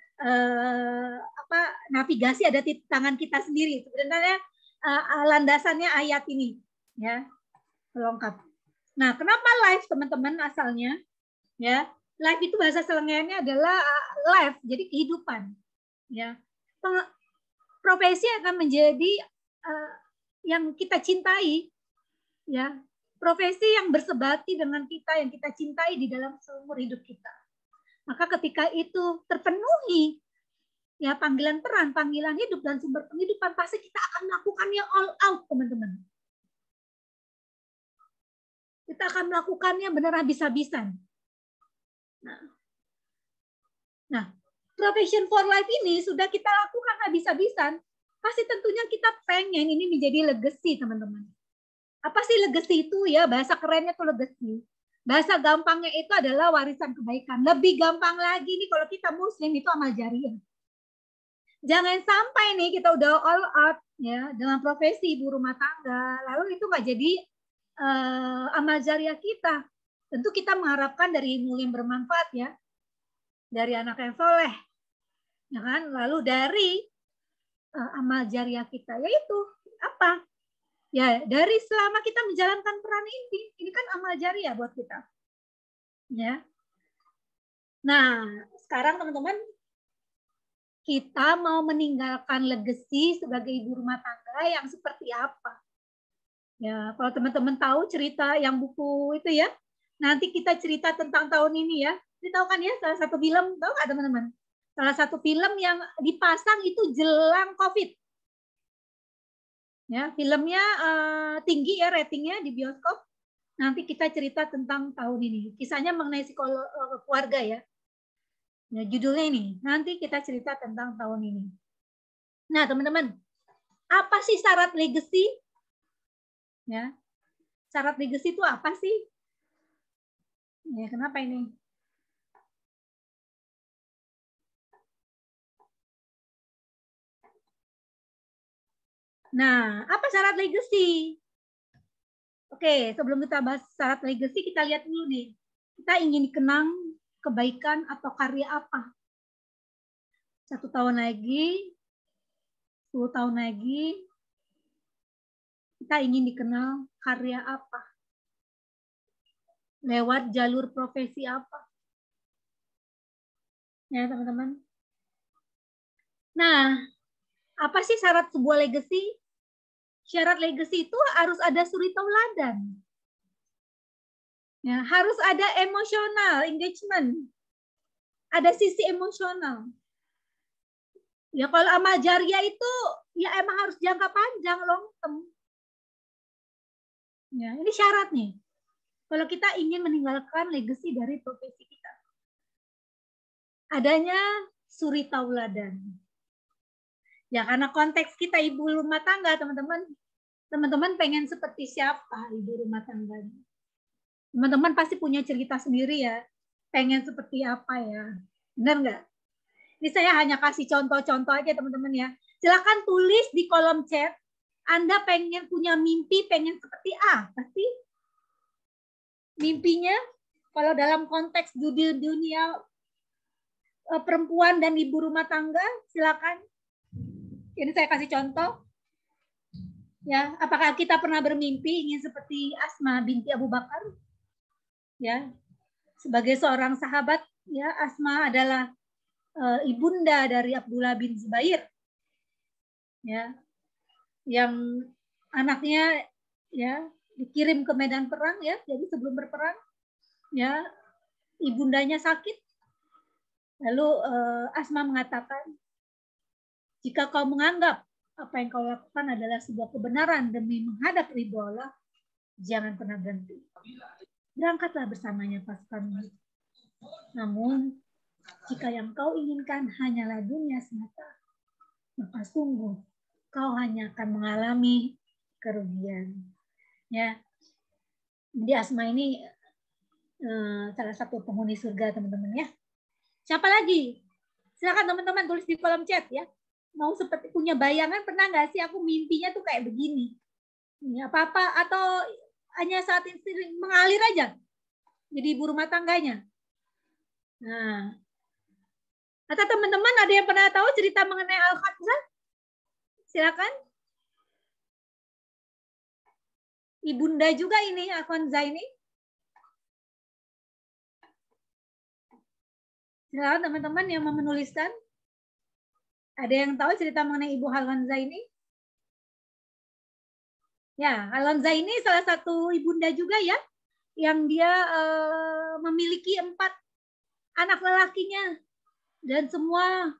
navigasi ada di tangan kita sendiri. Sebenarnya landasannya ayat ini, ya, pelengkap. Nah, kenapa live teman-teman asalnya? Ya, live itu bahasa selengeannya adalah life, jadi kehidupan. Ya, profesi akan menjadi yang kita cintai, ya, profesi yang bersebati dengan kita, yang kita cintai di dalam seumur hidup kita. Maka ketika itu terpenuhi, ya, panggilan peran, panggilan hidup dan sumber penghidupan, pasti kita akan melakukannya all out, teman-teman. Kita akan melakukannya benar habis-habisan. Nah, profession for life ini sudah kita lakukan habis-habisan, pasti tentunya kita pengen ini menjadi legacy, teman-teman. Apa sih legacy itu? Ya, bahasa kerennya tuh legacy. Bahasa gampangnya itu adalah warisan kebaikan. Lebih gampang lagi nih kalau kita muslim itu amal jariah. Jangan sampai nih kita udah all out ya dengan profesi ibu rumah tangga, lalu itu nggak jadi amal jariah kita. Tentu kita mengharapkan dari ilmu yang bermanfaat ya, dari anak yang soleh, ya kan? Lalu dari amal jariah kita yaitu apa? Ya, dari selama kita menjalankan peran ini kan amal jariah buat kita. Ya. Nah, sekarang teman-teman, kita mau meninggalkan legacy sebagai ibu rumah tangga yang seperti apa? Ya, kalau teman-teman tahu cerita yang buku itu ya, nanti kita cerita tentang tahun ini ya. Ini tahu kan ya, salah satu film, tahu nggak teman-teman? Salah satu film yang dipasang itu jelang COVID. Ya, filmnya tinggi ya ratingnya di bioskop. Nanti kita cerita tentang tahun ini. Kisahnya mengenai keluarga ya. Ya, judulnya ini. Nanti kita cerita tentang tahun ini. Nah, teman-teman, apa sih syarat legacy? Ya, syarat legacy itu apa sih? Ya, kenapa ini? Nah, apa syarat legacy? Oke, sebelum kita bahas syarat legacy, kita lihat dulu nih. Kita ingin dikenang kebaikan atau karya apa? 1 tahun lagi, 10 tahun lagi, kita ingin dikenal karya apa? Lewat jalur profesi apa? Ya, teman-teman. Nah, apa sih syarat sebuah legacy? Syarat legacy itu harus ada suri tauladan. Ya, harus ada emosional engagement. Ada sisi emosional. Ya, kalau amal jariah itu ya emang harus jangka panjang, long term. Ya, ini syarat nih. Kalau kita ingin meninggalkan legacy dari profesi kita. Adanya suri tauladan. Ya, karena konteks kita ibu rumah tangga, teman-teman. Teman-teman pengen seperti siapa ibu rumah tangganya? Teman-teman pasti punya cerita sendiri ya. Pengen seperti apa ya? Benar nggak? Ini saya hanya kasih contoh-contoh aja teman-teman ya. Silakan tulis di kolom chat. Anda pengen punya mimpi, pengen seperti apa sih? Mimpinya kalau dalam konteks dunia perempuan dan ibu rumah tangga, silakan. Ini saya kasih contoh. Ya, apakah kita pernah bermimpi ingin seperti Asma binti Abu Bakar? Ya, sebagai seorang sahabat, ya Asma adalah ibunda dari Abdullah bin Zubair. Ya, yang anaknya ya dikirim ke medan perang ya, jadi sebelum berperang, ya ibundanya sakit. Lalu Asma mengatakan, jika kau menganggap apa yang kau lakukan adalah sebuah kebenaran demi menghadap ridho Allah, jangan pernah berhenti. Berangkatlah bersamanya pasukan. Namun, jika yang kau inginkan hanyalah dunia semata, maka sungguh kau hanya akan mengalami kerugian. Ya, jadi Asma ini salah satu penghuni surga, teman-teman ya. Siapa lagi? Silakan teman-teman tulis di kolom chat ya. Mau seperti punya bayangan, pernah nggak sih aku mimpinya tuh kayak begini? Ya, apa-apa atau hanya saat ini mengalir aja jadi ibu rumah tangganya. Nah, Atau teman-teman ada yang pernah tahu cerita mengenai Al-Khanzah? Silakan. Ibunda juga ini, Al-Khanzah ini. Silakan teman-teman yang mau menuliskan. Ada yang tahu cerita mengenai Ibu Al-Khanzah ini? Ya, Al-Khanzah ini salah satu ibunda juga ya, yang dia memiliki 4 anak lelakinya dan semua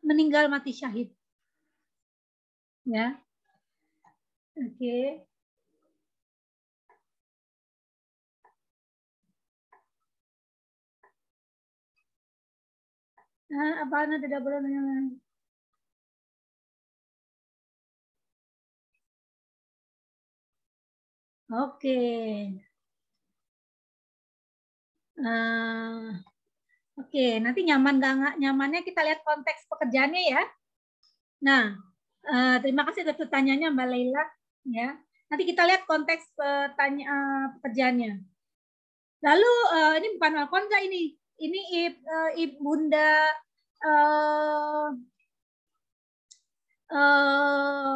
meninggal mati syahid. Ya, oke. Nah, apa anda tidak boleh menyanyi? Oke. Oke, nanti nyaman nggak nyamannya kita lihat konteks pekerjaannya ya. Nah, terima kasih atas pertanyaannya Mbak Laila. Ya, nanti kita lihat konteks pekerjaannya. Lalu ini bukan Al-Khanzah ini ibunda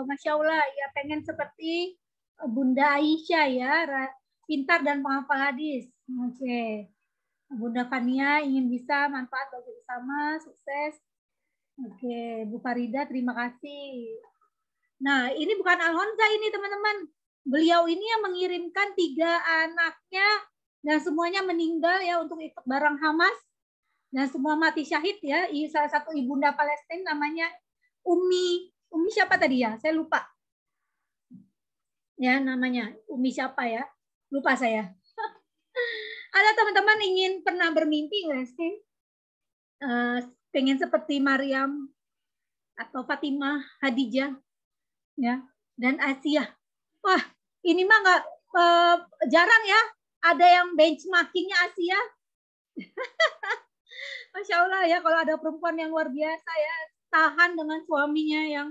Masya Allah ya, pengen seperti Bunda Aisyah ya, pintar dan penghafal hadis. Oke. Bunda Fania ingin bisa manfaat bagi bersama, sukses. Oke, Bu Farida terima kasih. Nah, ini bukan Al-Khanzah ini teman-teman. Beliau ini yang mengirimkan 3 anaknya dan semuanya meninggal ya untuk ikut barang Hamas dan semua mati syahid ya. Salah satu ibunda Palestina namanya Umi siapa tadi ya? Saya lupa. Ya, namanya Umi siapa ya? Lupa saya. Ada teman-teman ingin pernah bermimpi nggak sih? Pengen seperti Maryam atau Fatimah, Hadijah, ya, dan Asia. Wah, ini mah nggak jarang ya ada yang benchmarkingnya Asia. Masya Allah ya, kalau ada perempuan yang luar biasa ya, tahan dengan suaminya yang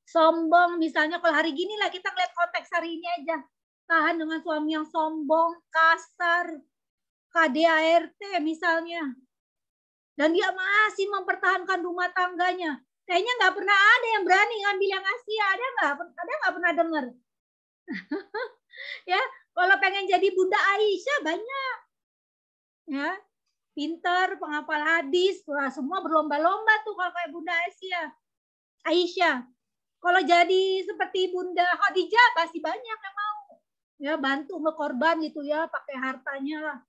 sombong. Misalnya kalau hari gini lah kita lihat konteks hari ini aja, tahan dengan suami yang sombong, kasar, KDART misalnya, dan dia masih mempertahankan rumah tangganya. Kayaknya nggak pernah ada yang berani ngambil yang Asia. Ada nggak pernah dengar? Ya, kalau pengen jadi Bunda Aisyah banyak. Ya, pintar, penghafal hadis, wah, semua berlomba-lomba tuh kalau kayak Bunda Aisyah. Kalau jadi seperti Bunda Khadijah pasti banyak yang mau. Ya, bantu berkorban gitu ya, pakai hartanya lah.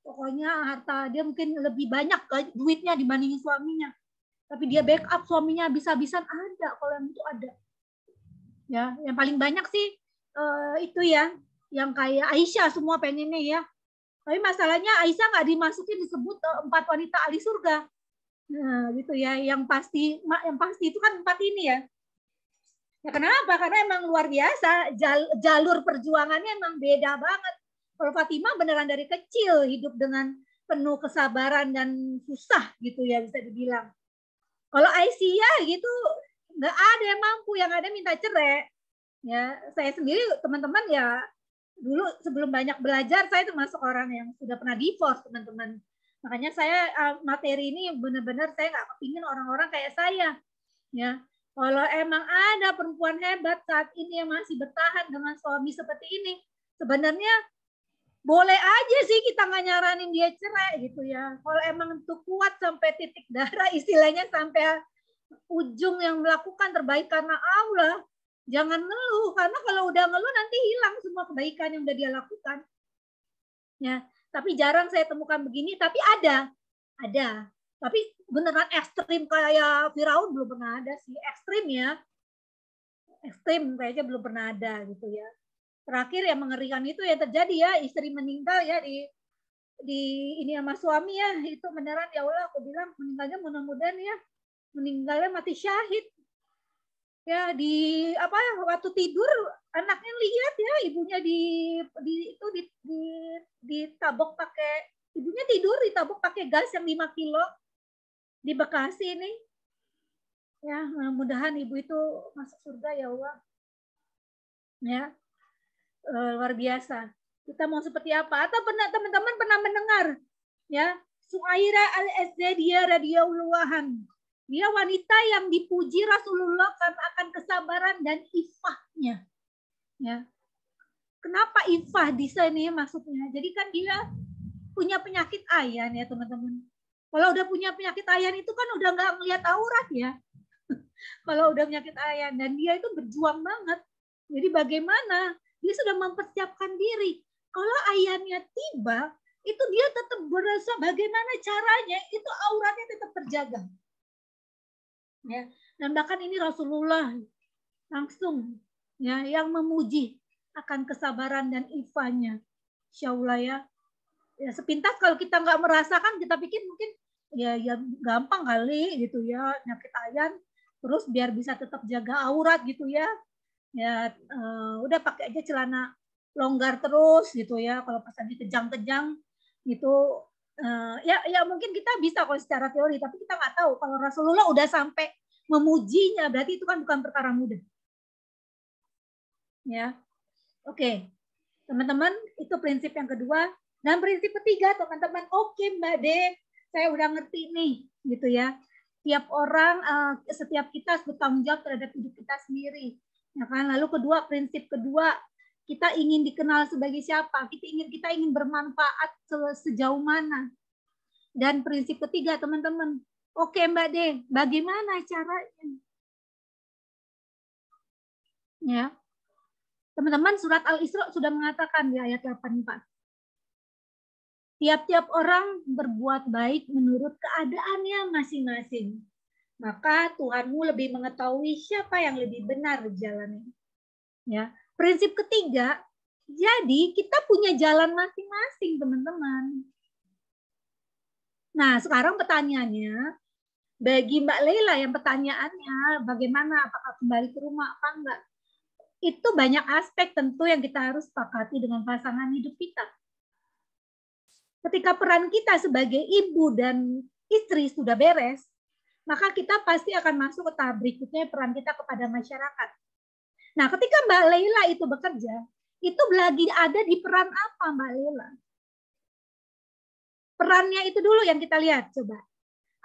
Pokoknya harta dia mungkin lebih banyak duitnya dibandingin suaminya. Tapi dia backup suaminya bisa-bisan ada, kalau yang itu ada. Ya, yang paling banyak sih itu ya, yang kayak Aisyah semua pengennya ya. Tapi masalahnya Aisyah nggak dimasukin disebut 4 wanita ahli surga. Nah, gitu ya. Yang pasti itu kan 4 ini ya. Ya kenapa? Karena emang luar biasa, jalur perjuangannya emang beda banget. Kalau Fatimah beneran dari kecil hidup dengan penuh kesabaran dan susah gitu ya, bisa dibilang. Kalau Aisyah gitu nggak ada yang mampu, yang ada minta cerai. Ya, saya sendiri teman-teman ya dulu sebelum banyak belajar saya termasuk orang yang sudah pernah divorce teman-teman. Makanya saya materi ini benar-benar saya nggak kepingin orang-orang kayak saya. Ya, kalau emang ada perempuan hebat saat ini yang masih bertahan dengan suami seperti ini, sebenarnya boleh aja sih kita nggak nyaranin dia cerai gitu ya. Kalau emang itu kuat sampai titik darah, istilahnya sampai ujung yang melakukan terbaik karena Allah, jangan ngeluh. Karena kalau udah ngeluh nanti hilang semua kebaikan yang udah dia lakukan. Ya, tapi jarang saya temukan begini. Tapi ada. Tapi beneran ekstrim kayak Firaun belum pernah ada sih. Ekstrim ya. Ekstrim kayaknya belum pernah ada gitu ya. Terakhir yang mengerikan itu yang terjadi ya, istri meninggal ya di ini sama suami ya, itu beneran ya Allah, aku bilang meninggalnya mudah-mudahan ya meninggalnya mati syahid ya, di apa waktu tidur anaknya lihat ya ibunya ditabok pakai, ibunya tidur ditabok pakai gas yang 5 kilo di Bekasi ini ya. Mudah-mudahan ibu itu masuk surga ya Allah ya. Luar biasa. Kita mau seperti apa? Atau teman-teman pernah mendengar ya Suaira al-Azadiyah radhiyallahu anha. Dia wanita yang dipuji Rasulullah karena akan kesabaran dan ifahnya. Ya. Kenapa ifah di sini maksudnya? Jadi kan dia punya penyakit ayan ya teman-teman. Kalau udah punya penyakit ayan itu kan udah nggak ngeliat aurat ya. Kalau udah penyakit ayan, dan dia itu berjuang banget. Jadi bagaimana? Dia sudah mempersiapkan diri. Kalau ayannya tiba, itu dia tetap berasa bagaimana caranya itu auratnya tetap terjaga. Ya, dan bahkan ini Rasulullah langsung ya yang memuji akan kesabaran dan ifahnya. Insya Allah ya. Ya sepintas kalau kita nggak merasakan, kita pikir mungkin ya gampang kali gitu ya, penyakit ayan, terus biar bisa tetap jaga aurat gitu ya. Ya udah pakai aja celana longgar terus gitu ya. Kalau pas lagi kejang-kejang gitu ya mungkin kita bisa kalau secara teori, tapi kita nggak tahu kalau Rasulullah udah sampai memujinya, berarti itu kan bukan perkara mudah. Ya. Oke. Teman-teman, itu prinsip yang kedua. Dan prinsip ketiga, teman-teman, oke Mbak De, saya udah ngerti nih, gitu ya. Tiap orang, setiap kita harus bertanggung jawab terhadap hidup kita sendiri. Ya kan? Lalu kedua, prinsip kedua, kita ingin dikenal sebagai siapa? Kita ingin bermanfaat sejauh mana? Dan prinsip ketiga, teman-teman, oke Mbak De, bagaimana caranya? Ya. Teman-teman, surat Al-Isra sudah mengatakan di ayat 84. Tiap-tiap orang berbuat baik menurut keadaannya masing-masing. Maka Tuhanmu lebih mengetahui siapa yang lebih benar jalannya. Ya. Prinsip ketiga, jadi kita punya jalan masing-masing, teman-teman. Nah, sekarang pertanyaannya, bagi Mbak Leila yang pertanyaannya bagaimana, apakah kembali ke rumah apa enggak? Itu banyak aspek tentu yang kita harus sepakati dengan pasangan hidup kita. Ketika peran kita sebagai ibu dan istri sudah beres, maka kita pasti akan masuk ke tahap berikutnya, peran kita kepada masyarakat. Nah, ketika Mbak Leila itu bekerja, itu lagi ada di peran apa Mbak Leila? Perannya itu dulu yang kita lihat, coba.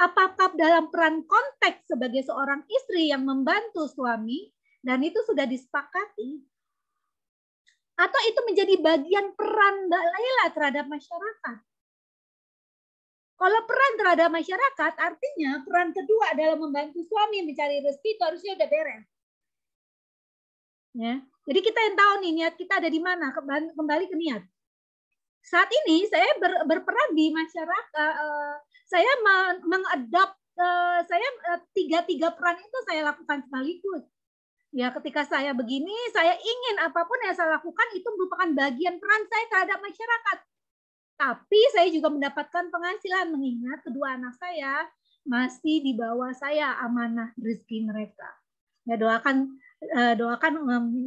Apakah dalam peran konteks sebagai seorang istri yang membantu suami, dan itu sudah disepakati, atau itu menjadi bagian peran Mbak Leila terhadap masyarakat? Kalau peran terhadap masyarakat, artinya peran kedua adalah membantu suami mencari rezeki, itu harusnya udah beres. Ya. Jadi kita yang tahu nih niat kita ada di mana, kembali ke niat. Saat ini saya berperan di masyarakat, saya mengadop, saya tiga peran itu saya lakukan sekaligus. Ya, ketika saya begini, saya ingin apapun yang saya lakukan itu merupakan bagian peran saya terhadap masyarakat. Tapi saya juga mendapatkan penghasilan mengingat kedua anak saya masih di bawah saya amanah rezeki mereka. Ya, doakan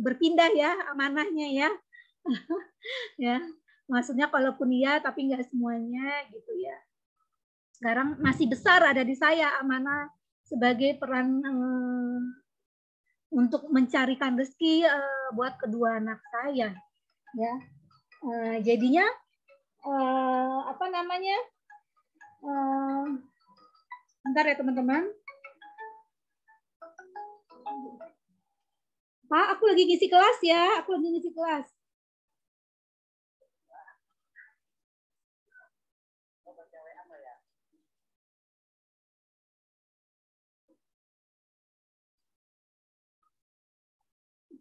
berpindah ya amanahnya ya. Ya, maksudnya kalaupun iya tapi nggak semuanya gitu ya. Sekarang masih besar ada di saya amanah sebagai peran untuk mencarikan rezeki buat kedua anak saya, ya. Jadinya apa namanya? Bentar ya teman-teman. Pak, aku lagi ngisi kelas ya, aku lagi ngisi kelas.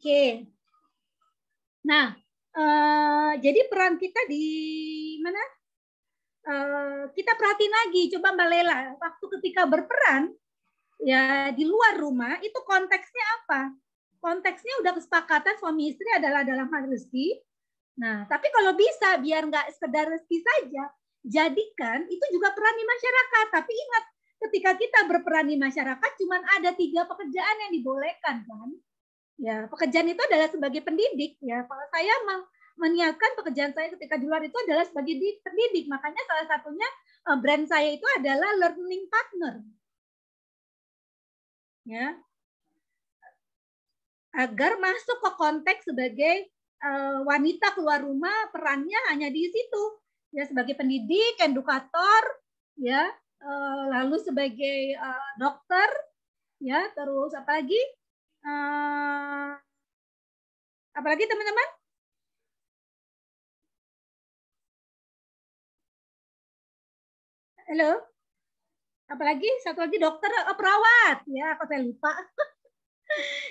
Oke. Nah, jadi peran kita di mana? Kita perhatiin lagi, coba Mbak Lela, waktu ketika berperan ya di luar rumah itu konteksnya apa? Konteksnya udah kesepakatan suami istri adalah dalam hal rezeki. Nah, tapi kalau bisa biar nggak sekedar rezeki saja, jadikan itu juga peran di masyarakat. Tapi ingat, ketika kita berperan di masyarakat, cuma ada 3 pekerjaan yang dibolehkan kan? Ya, pekerjaan itu adalah sebagai pendidik ya. Kalau saya meniatkan pekerjaan saya ketika di luar itu adalah sebagai pendidik, makanya salah satunya brand saya itu adalah learning partner. Ya. Agar masuk ke konteks sebagai wanita keluar rumah, perannya hanya di situ. Ya, sebagai pendidik, edukator, ya, lalu sebagai dokter, ya, terus apalagi teman-teman? Halo? Apalagi satu lagi dokter, perawat, ya, aku saya lupa.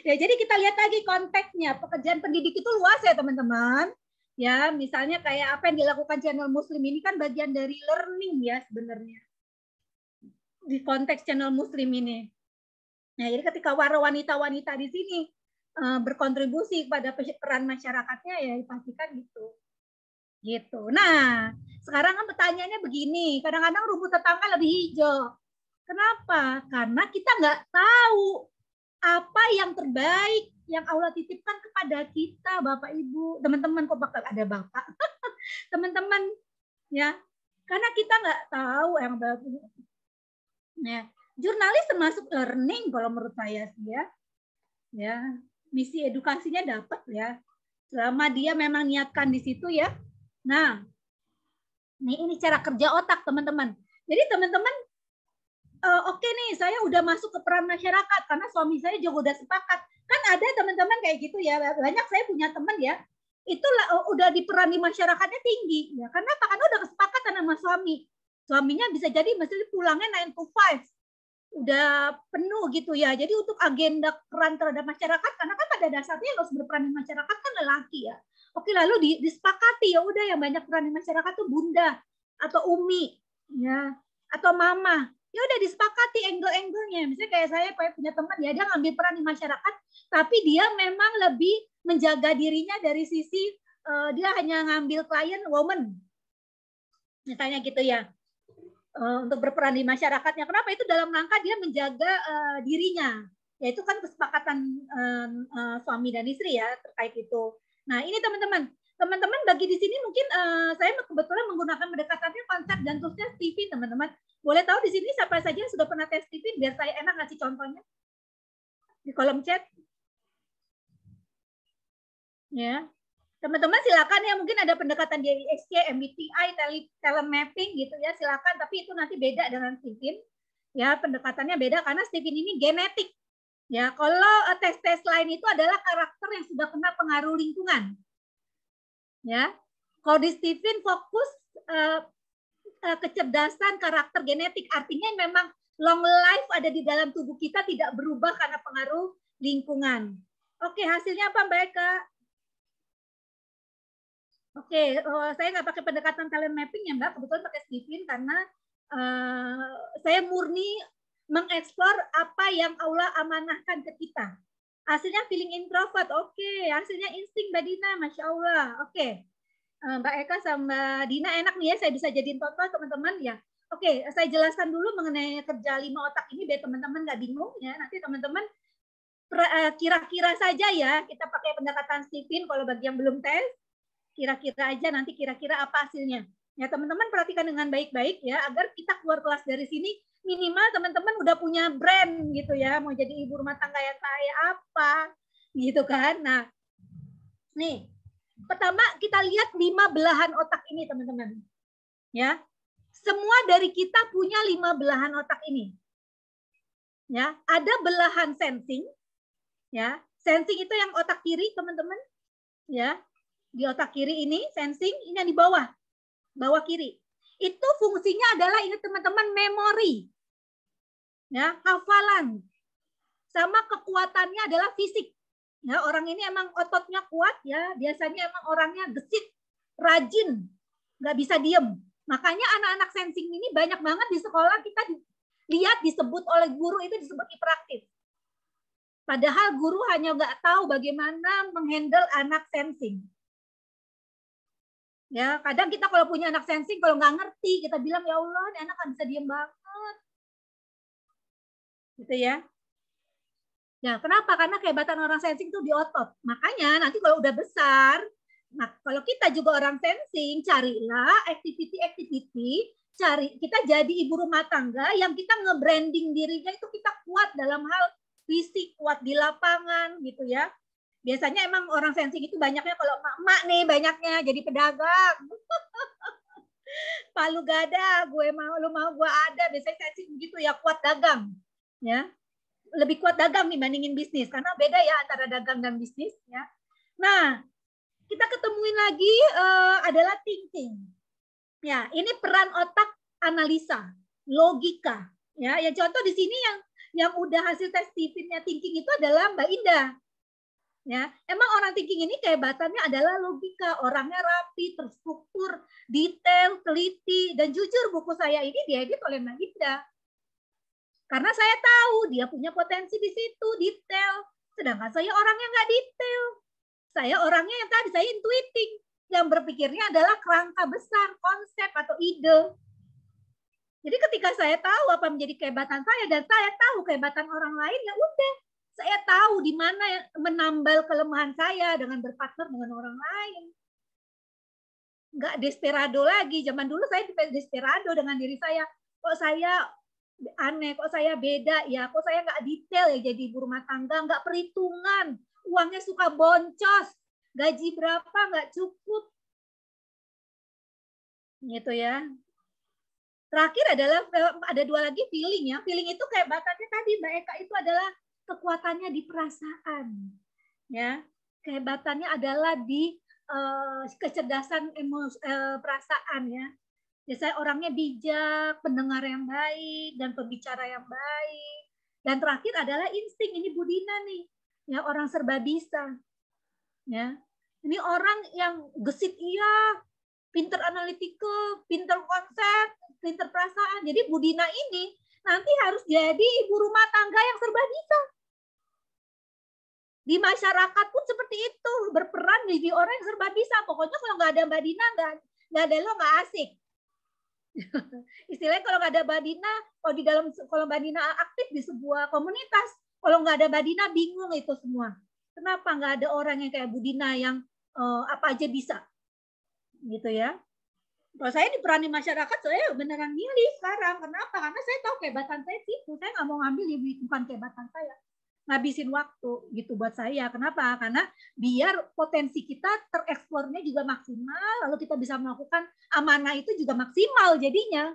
Ya, jadi kita lihat lagi konteksnya. Pekerjaan pendidik itu luas ya teman-teman. Ya, misalnya kayak apa yang dilakukan channel Muslim ini kan bagian dari learning ya sebenarnya. Di konteks channel Muslim ini. Nah, jadi ketika wanita-wanita di sini berkontribusi kepada peran masyarakatnya ya dipastikan gitu. Gitu. Nah, sekarang kan pertanyaannya begini, kadang-kadang rumput tetangga lebih hijau. Kenapa? Karena kita nggak tahu apa yang terbaik yang Allah titipkan kepada kita, Bapak Ibu, teman-teman, kok bakal ada Bapak, teman-teman, ya, karena kita nggak tahu yang bagus. Ya, jurnalis termasuk learning kalau menurut saya sih ya, misi edukasinya dapat ya, selama dia memang niatkan di situ ya. Nah, ini cara kerja otak teman-teman. Jadi teman-teman, oke nih, saya udah masuk ke peran masyarakat karena suami saya juga udah sepakat. Kan ada teman-teman kayak gitu ya, banyak saya punya teman ya, itu udah di peran di masyarakatnya tinggi ya. Karena apa? Karena udah kesepakatan sama suami. Suaminya bisa jadi mesti pulangnya 9 to 5. Udah penuh gitu ya. Jadi untuk agenda peran terhadap masyarakat, karena kan pada dasarnya yang harus berperan di masyarakat kan lelaki ya. Oke, lalu disepakati ya udah yang banyak peran di masyarakat tuh bunda atau umi ya, atau mama. Ya udah disepakati angle-angle-nya. Misalnya kayak saya punya teman ya, dia ngambil peran di masyarakat, tapi dia memang lebih menjaga dirinya dari sisi dia hanya ngambil klien woman. Misalnya gitu ya. Untuk berperan di masyarakatnya. Kenapa? Itu dalam rangka dia menjaga dirinya. Ya itu kan kesepakatan suami dan istri ya terkait itu. Nah, ini teman-teman bagi di sini mungkin saya kebetulan menggunakan pendekatannya konsep dan toolsnya Stephen, teman-teman. Boleh tahu di sini siapa saja yang sudah pernah tes Stephen biar saya enak ngasih contohnya di kolom chat. Ya. Teman-teman silakan ya, mungkin ada pendekatan dari SC, MBTI, telemapping gitu ya, silakan, tapi itu nanti beda dengan Stephen. Ya, pendekatannya beda karena Stephen ini genetik. Ya, kalau tes-tes lain itu adalah karakter yang sudah kena pengaruh lingkungan. Ya. Kalau di Stephen fokus kecerdasan karakter genetik, artinya memang long life ada di dalam tubuh kita tidak berubah karena pengaruh lingkungan. Oke, hasilnya apa Mbak Eka? Oke, saya nggak pakai pendekatan talent mapping ya Mbak, kebetulan pakai Stephen karena saya murni mengeksplor apa yang Allah amanahkan ke kita. Hasilnya feeling introvert, oke. Hasilnya insting Mbak Dina, Masya Allah, oke. Mbak Eka sama Dina enak nih ya, saya bisa jadiin contoh teman-teman ya. Oke, saya jelaskan dulu mengenai kerja 5 otak ini biar teman-teman nggak bingung ya. Nanti teman-teman kira-kira saja ya, kita pakai pendekatan Stephen kalau bagi yang belum tes. Kira-kira aja nanti kira-kira apa hasilnya. Ya teman-teman perhatikan dengan baik-baik ya agar kita keluar kelas dari sini minimal teman-teman udah punya brand gitu ya, mau jadi ibu rumah tangga yang kayak apa gitu kan. Nah, nih pertama kita lihat 5 belahan otak ini teman-teman. Ya. Semua dari kita punya 5 belahan otak ini. Ya, ada belahan sensing. Ya, sensing itu yang otak kiri teman-teman. Ya. Di otak kiri ini sensing, ini yang di bawah kiri. Itu fungsinya adalah ingat teman-teman memori. Ya, hafalan. Sama kekuatannya adalah fisik. Ya, orang ini emang ototnya kuat ya, biasanya emang orangnya gesit, rajin, nggak bisa diem. Makanya anak-anak sensing ini banyak banget di sekolah kita lihat disebut oleh guru itu disebut hiperaktif. Padahal guru hanya nggak tahu bagaimana menghandle anak sensing. Ya, kadang kita kalau punya anak sensing, kalau nggak ngerti, kita bilang, ya Allah, ini anak kan bisa diem banget. Gitu ya. Ya, kenapa? Karena kehebatan orang sensing itu di otot. Makanya nanti kalau udah besar, nah kalau kita juga orang sensing, carilah activity, kita jadi ibu rumah tangga yang kita nge-branding dirinya itu kita kuat dalam hal fisik, kuat di lapangan gitu ya. Biasanya emang orang sensing itu banyaknya kalau emak-emak nih banyaknya jadi pedagang. Palu gada, gue mau, lu mau, gue ada. Biasanya saya sih begitu ya, kuat dagang. Ya, lebih kuat dagang dibandingin bisnis. Karena beda ya antara dagang dan bisnis. Ya. Nah, kita ketemuin lagi adalah thinking. Ya, ini peran otak analisa, logika. Ya, yang contoh di sini yang udah hasil tes Stephen-nya thinking itu adalah Mbak Indah. Ya, emang orang thinking ini kehebatannya adalah logika, orangnya rapi, terstruktur, detail, teliti, dan jujur buku saya ini diedit oleh Mbak Indah. Karena saya tahu dia punya potensi di situ, detail. Sedangkan saya orangnya nggak detail. Saya orangnya yang tadi saya intuiting, yang berpikirnya adalah kerangka besar, konsep atau ide. Jadi ketika saya tahu apa menjadi kehebatan saya dan saya tahu kehebatan orang lain, ya udah. Saya tahu di mana menambal kelemahan saya dengan berpartner dengan orang lain. Nggak desperado lagi. Zaman dulu saya desperado dengan diri saya. Kok saya aneh, kok saya beda ya, kok saya nggak detail ya jadi ibu rumah tangga, nggak perhitungan, uangnya suka boncos, gaji berapa nggak cukup. Gitu ya. Terakhir adalah ada dua lagi feeling ya. Feeling itu kehebatannya tadi Mbak Eka itu adalah kekuatannya di perasaan, ya. Kehebatannya adalah di kecerdasan perasaan ya. Saya orangnya bijak, pendengar yang baik, dan pembicara yang baik. Dan terakhir adalah insting, ini Bu Dina nih, ya orang serba bisa, ya. Ini orang yang gesit iya, pinter analitical, pinter konsep, pinter perasaan. Jadi Bu Dina ini nanti harus jadi ibu rumah tangga yang serba bisa. Di masyarakat pun seperti itu, berperan jadi orang yang serba bisa. Pokoknya kalau nggak ada Mbak Dina, nggak ada lo, nggak asik. Istilahnya kalau nggak ada Mbak Dina, kalau Mbak Dina aktif di sebuah komunitas, kalau nggak ada Mbak Dina bingung itu semua. Kenapa nggak ada orang yang kayak Bu Dina yang apa aja bisa, gitu ya? Kalau saya di peran di masyarakat, saya beneran milih sekarang. Kenapa? Karena saya tahu kehebatan saya situ. Saya nggak mau ngambil bukan kehebatan saya. Ngabisin waktu gitu buat saya. Kenapa? Karena biar potensi kita tereksplornya juga maksimal, lalu kita bisa melakukan amanah itu juga maksimal jadinya.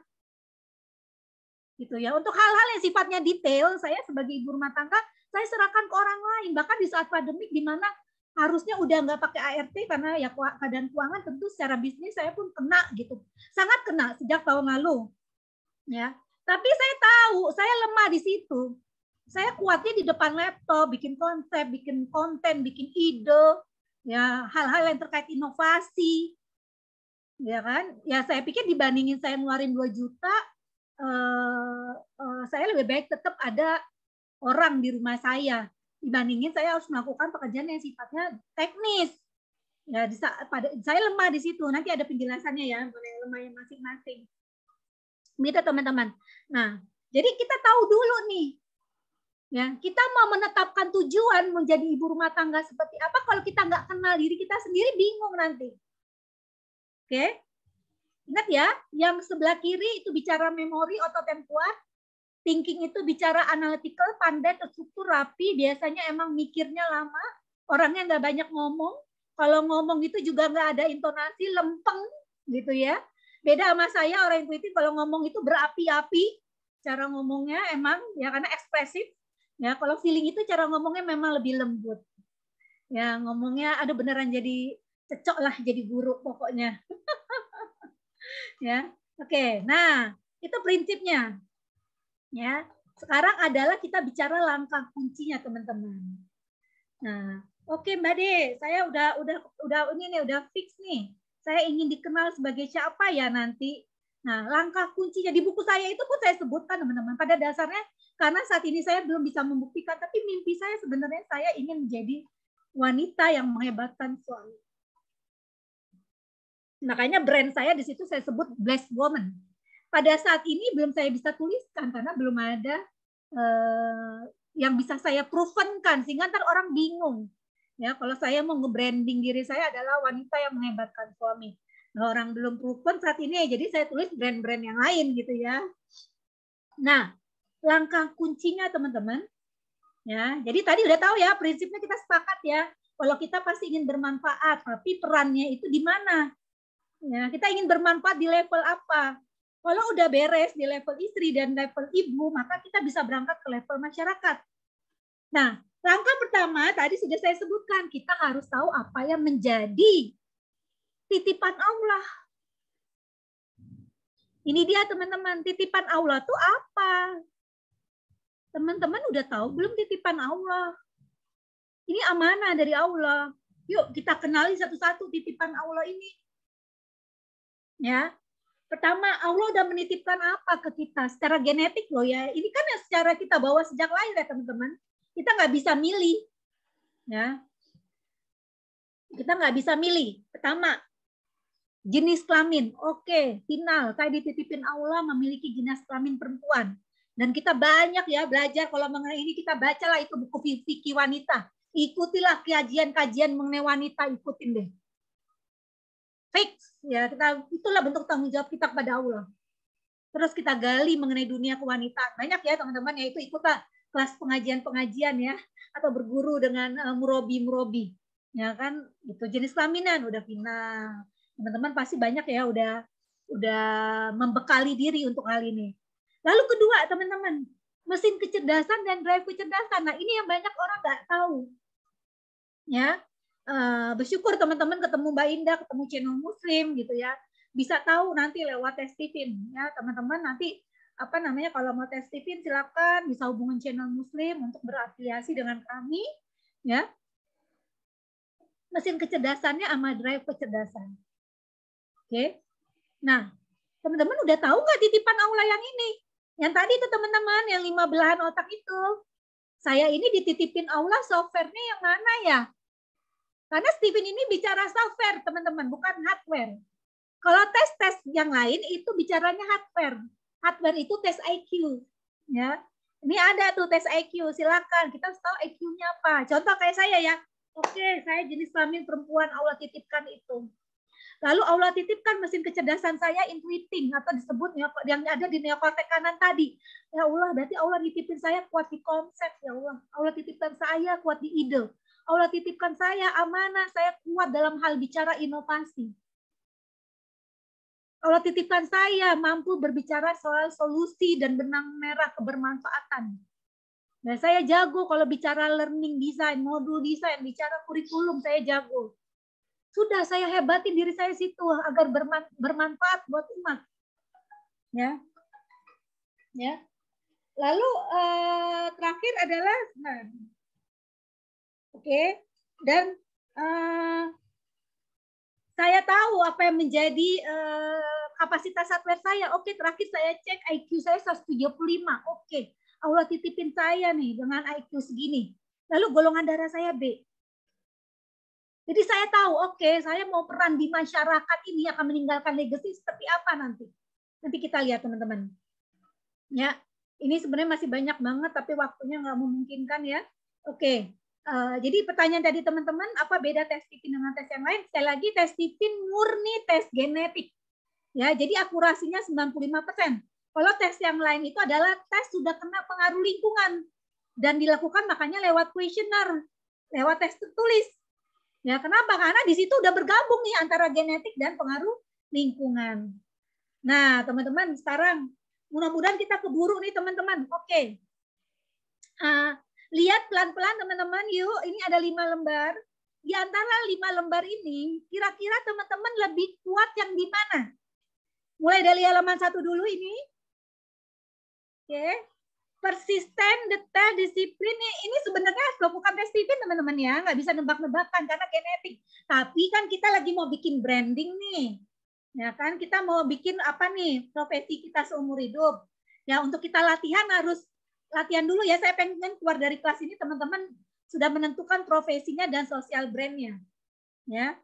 Gitu ya. Untuk hal-hal yang sifatnya detail, saya sebagai ibu rumah tangga, saya serahkan ke orang lain. Bahkan di saat pandemik di mana harusnya udah nggak pakai ART karena ya keadaan keuangan tentu secara bisnis saya pun kena gitu. Sangat kena sejak tahun lalu. Ya. Tapi saya tahu, saya lemah di situ. Saya kuatnya di depan laptop, bikin konsep, bikin konten, bikin ide, ya hal-hal yang terkait inovasi, ya kan? Ya saya pikir dibandingin saya ngeluarin 2 juta, saya lebih baik tetap ada orang di rumah saya dibandingin saya harus melakukan pekerjaan yang sifatnya teknis. Ya, saya lemah di situ. Nanti ada penjelasannya ya mengenai lemahnya masing-masing. Gitu teman-teman. Nah, jadi kita tahu dulu nih. Ya, kita mau menetapkan tujuan menjadi ibu rumah tangga seperti apa kalau kita nggak kenal diri kita sendiri, bingung nanti. Oke? Ingat ya, yang sebelah kiri itu bicara memori, otot yang kuat. Thinking itu bicara analytical, pandai, terstruktur, rapi. Biasanya emang mikirnya lama. Orangnya nggak banyak ngomong. Kalau ngomong itu juga nggak ada intonasi, lempeng gitu ya. Beda sama saya, orang intuitif kalau ngomong itu berapi-api. Cara ngomongnya emang ya karena ekspresif. Ya, kalau feeling itu cara ngomongnya memang lebih lembut. Ya, ngomongnya ada beneran jadi cocok lah jadi guru pokoknya. Ya. Oke, nah, itu prinsipnya. Ya. Sekarang adalah kita bicara langkah kuncinya, teman-teman. Nah, oke Mbak De, saya udah fix nih. Saya ingin dikenal sebagai siapa ya nanti. Nah, langkah kuncinya di buku saya itu pun saya sebutkan, teman-teman. Pada dasarnya karena saat ini saya belum bisa membuktikan, tapi mimpi saya sebenarnya saya ingin menjadi wanita yang menghebatkan suami. Makanya brand saya di situ saya sebut Blessed Woman. Pada saat ini belum saya bisa tuliskan karena belum ada yang bisa saya provenkan sehingga ntar orang bingung. Ya, kalau saya mau nge-branding diri saya adalah wanita yang menghebatkan suami. Nah, orang belum proven saat ini ya, jadi saya tulis brand-brand yang lain gitu ya. Nah, langkah kuncinya teman-teman, ya. Jadi tadi udah tahu ya prinsipnya kita sepakat ya. Kalau kita pasti ingin bermanfaat, tapi perannya itu di mana? Ya, kita ingin bermanfaat di level apa? Kalau udah beres di level istri dan level ibu, maka kita bisa berangkat ke level masyarakat. Nah, langkah pertama tadi sudah saya sebutkan, kita harus tahu apa yang menjadi titipan Allah. Ini dia teman-teman, titipan Allah itu apa? Teman-teman udah tahu belum titipan Allah? Ini amanah dari Allah. Yuk kita kenali satu-satu titipan Allah ini. Ya, pertama Allah udah menitipkan apa ke kita secara genetik loh ya. Ini kan yang secara kita bawa sejak lahir ya teman-teman. Kita nggak bisa milih. Ya, kita nggak bisa milih. Pertama, jenis kelamin. Oke, final. Saya dititipin Allah memiliki jenis kelamin perempuan. Dan kita banyak ya belajar kalau mengenai ini, kita bacalah itu buku fikih wanita. Ikutilah kajian-kajian mengenai wanita, ikutin deh. Fix ya, kita itulah bentuk tanggung jawab kita kepada Allah. Terus kita gali mengenai dunia kewanitaan. Banyak ya teman-teman, yaitu ikutlah kelas pengajian-pengajian ya, atau berguru dengan murobi-murobi. Ya kan, itu jenis kelaminan udah final. Teman-teman pasti banyak ya udah membekali diri untuk hal ini. Lalu kedua teman-teman, mesin kecerdasan dan drive kecerdasan. Nah ini yang banyak orang nggak tahu. Ya, bersyukur teman-teman ketemu Mbak Indah, ketemu channel Muslim gitu ya. Bisa tahu nanti lewat tes Tifin ya teman-teman. Nanti apa namanya kalau mau tes Tifin silakan bisa hubungin channel Muslim untuk berafiliasi dengan kami ya. Mesin kecerdasannya sama drive kecerdasan. Oke. Nah, teman-teman udah tahu nggak titipan Allah yang ini? Yang tadi itu teman-teman, yang 5 belahan otak itu. Saya ini dititipin Allah software-nya yang mana ya? Karena Stephen ini bicara software, teman-teman, bukan hardware. Kalau tes-tes yang lain itu bicaranya hardware. Hardware itu tes IQ. Ya. Ini ada tuh tes IQ, silakan. Kita harus tahu IQ-nya apa. Contoh kayak saya ya. Oke, saya jenis kelamin perempuan, Allah titipkan itu. Lalu Allah titipkan mesin kecerdasan saya intuiting atau disebut yang ada di neokortek kanan tadi. Ya Allah, berarti Allah titipin saya kuat di konsep ya Allah. Allah titipkan saya kuat di ide. Allah titipkan saya amanah, saya kuat dalam hal bicara inovasi. Allah titipkan saya mampu berbicara soal solusi dan benang merah kebermanfaatan. Nah, saya jago kalau bicara learning design, modul design, bicara kurikulum, saya jago. Sudah saya hebatin diri saya situ agar bermanfaat buat umat. Ya. Ya. Lalu terakhir adalah oke. Dan saya tahu apa yang menjadi kapasitas hardware saya. Oke, terakhir saya cek IQ saya 175. Oke. Allah titipin saya nih dengan IQ segini. Lalu golongan darah saya B. Jadi saya tahu, oke, saya mau peran di masyarakat ini akan meninggalkan legacy seperti apa nanti. Nanti kita lihat teman-teman. Ya, ini sebenarnya masih banyak banget, tapi waktunya nggak memungkinkan ya. Oke, jadi pertanyaan tadi teman-teman, apa beda tes Tifin dengan tes yang lain? Sekali lagi, tes Tifin murni tes genetik. Ya, jadi akurasinya 95%. Kalau tes yang lain itu adalah tes sudah kena pengaruh lingkungan dan dilakukan makanya lewat kuesioner, lewat tes tertulis. Ya, kenapa? Karena di situ udah bergabung nih antara genetik dan pengaruh lingkungan. Nah, teman-teman, sekarang mudah-mudahan kita keburu nih, teman-teman. Oke. Lihat pelan-pelan, teman-teman. Yuk, ini ada 5 lembar. Di antara 5 lembar ini, kira-kira teman-teman lebih kuat yang di mana? Mulai dari halaman 1 dulu ini. Oke. Persisten, detail, disiplin, ini sebenarnya bukan tes Tifin teman-teman ya, nggak bisa nebak-nebakan karena genetik. Tapi kan kita lagi mau bikin branding nih, ya kan? Kita mau bikin apa nih profesi kita seumur hidup. Ya untuk kita latihan harus latihan dulu ya. Saya pengen keluar dari kelas ini teman-teman sudah menentukan profesinya dan sosial brandnya, ya.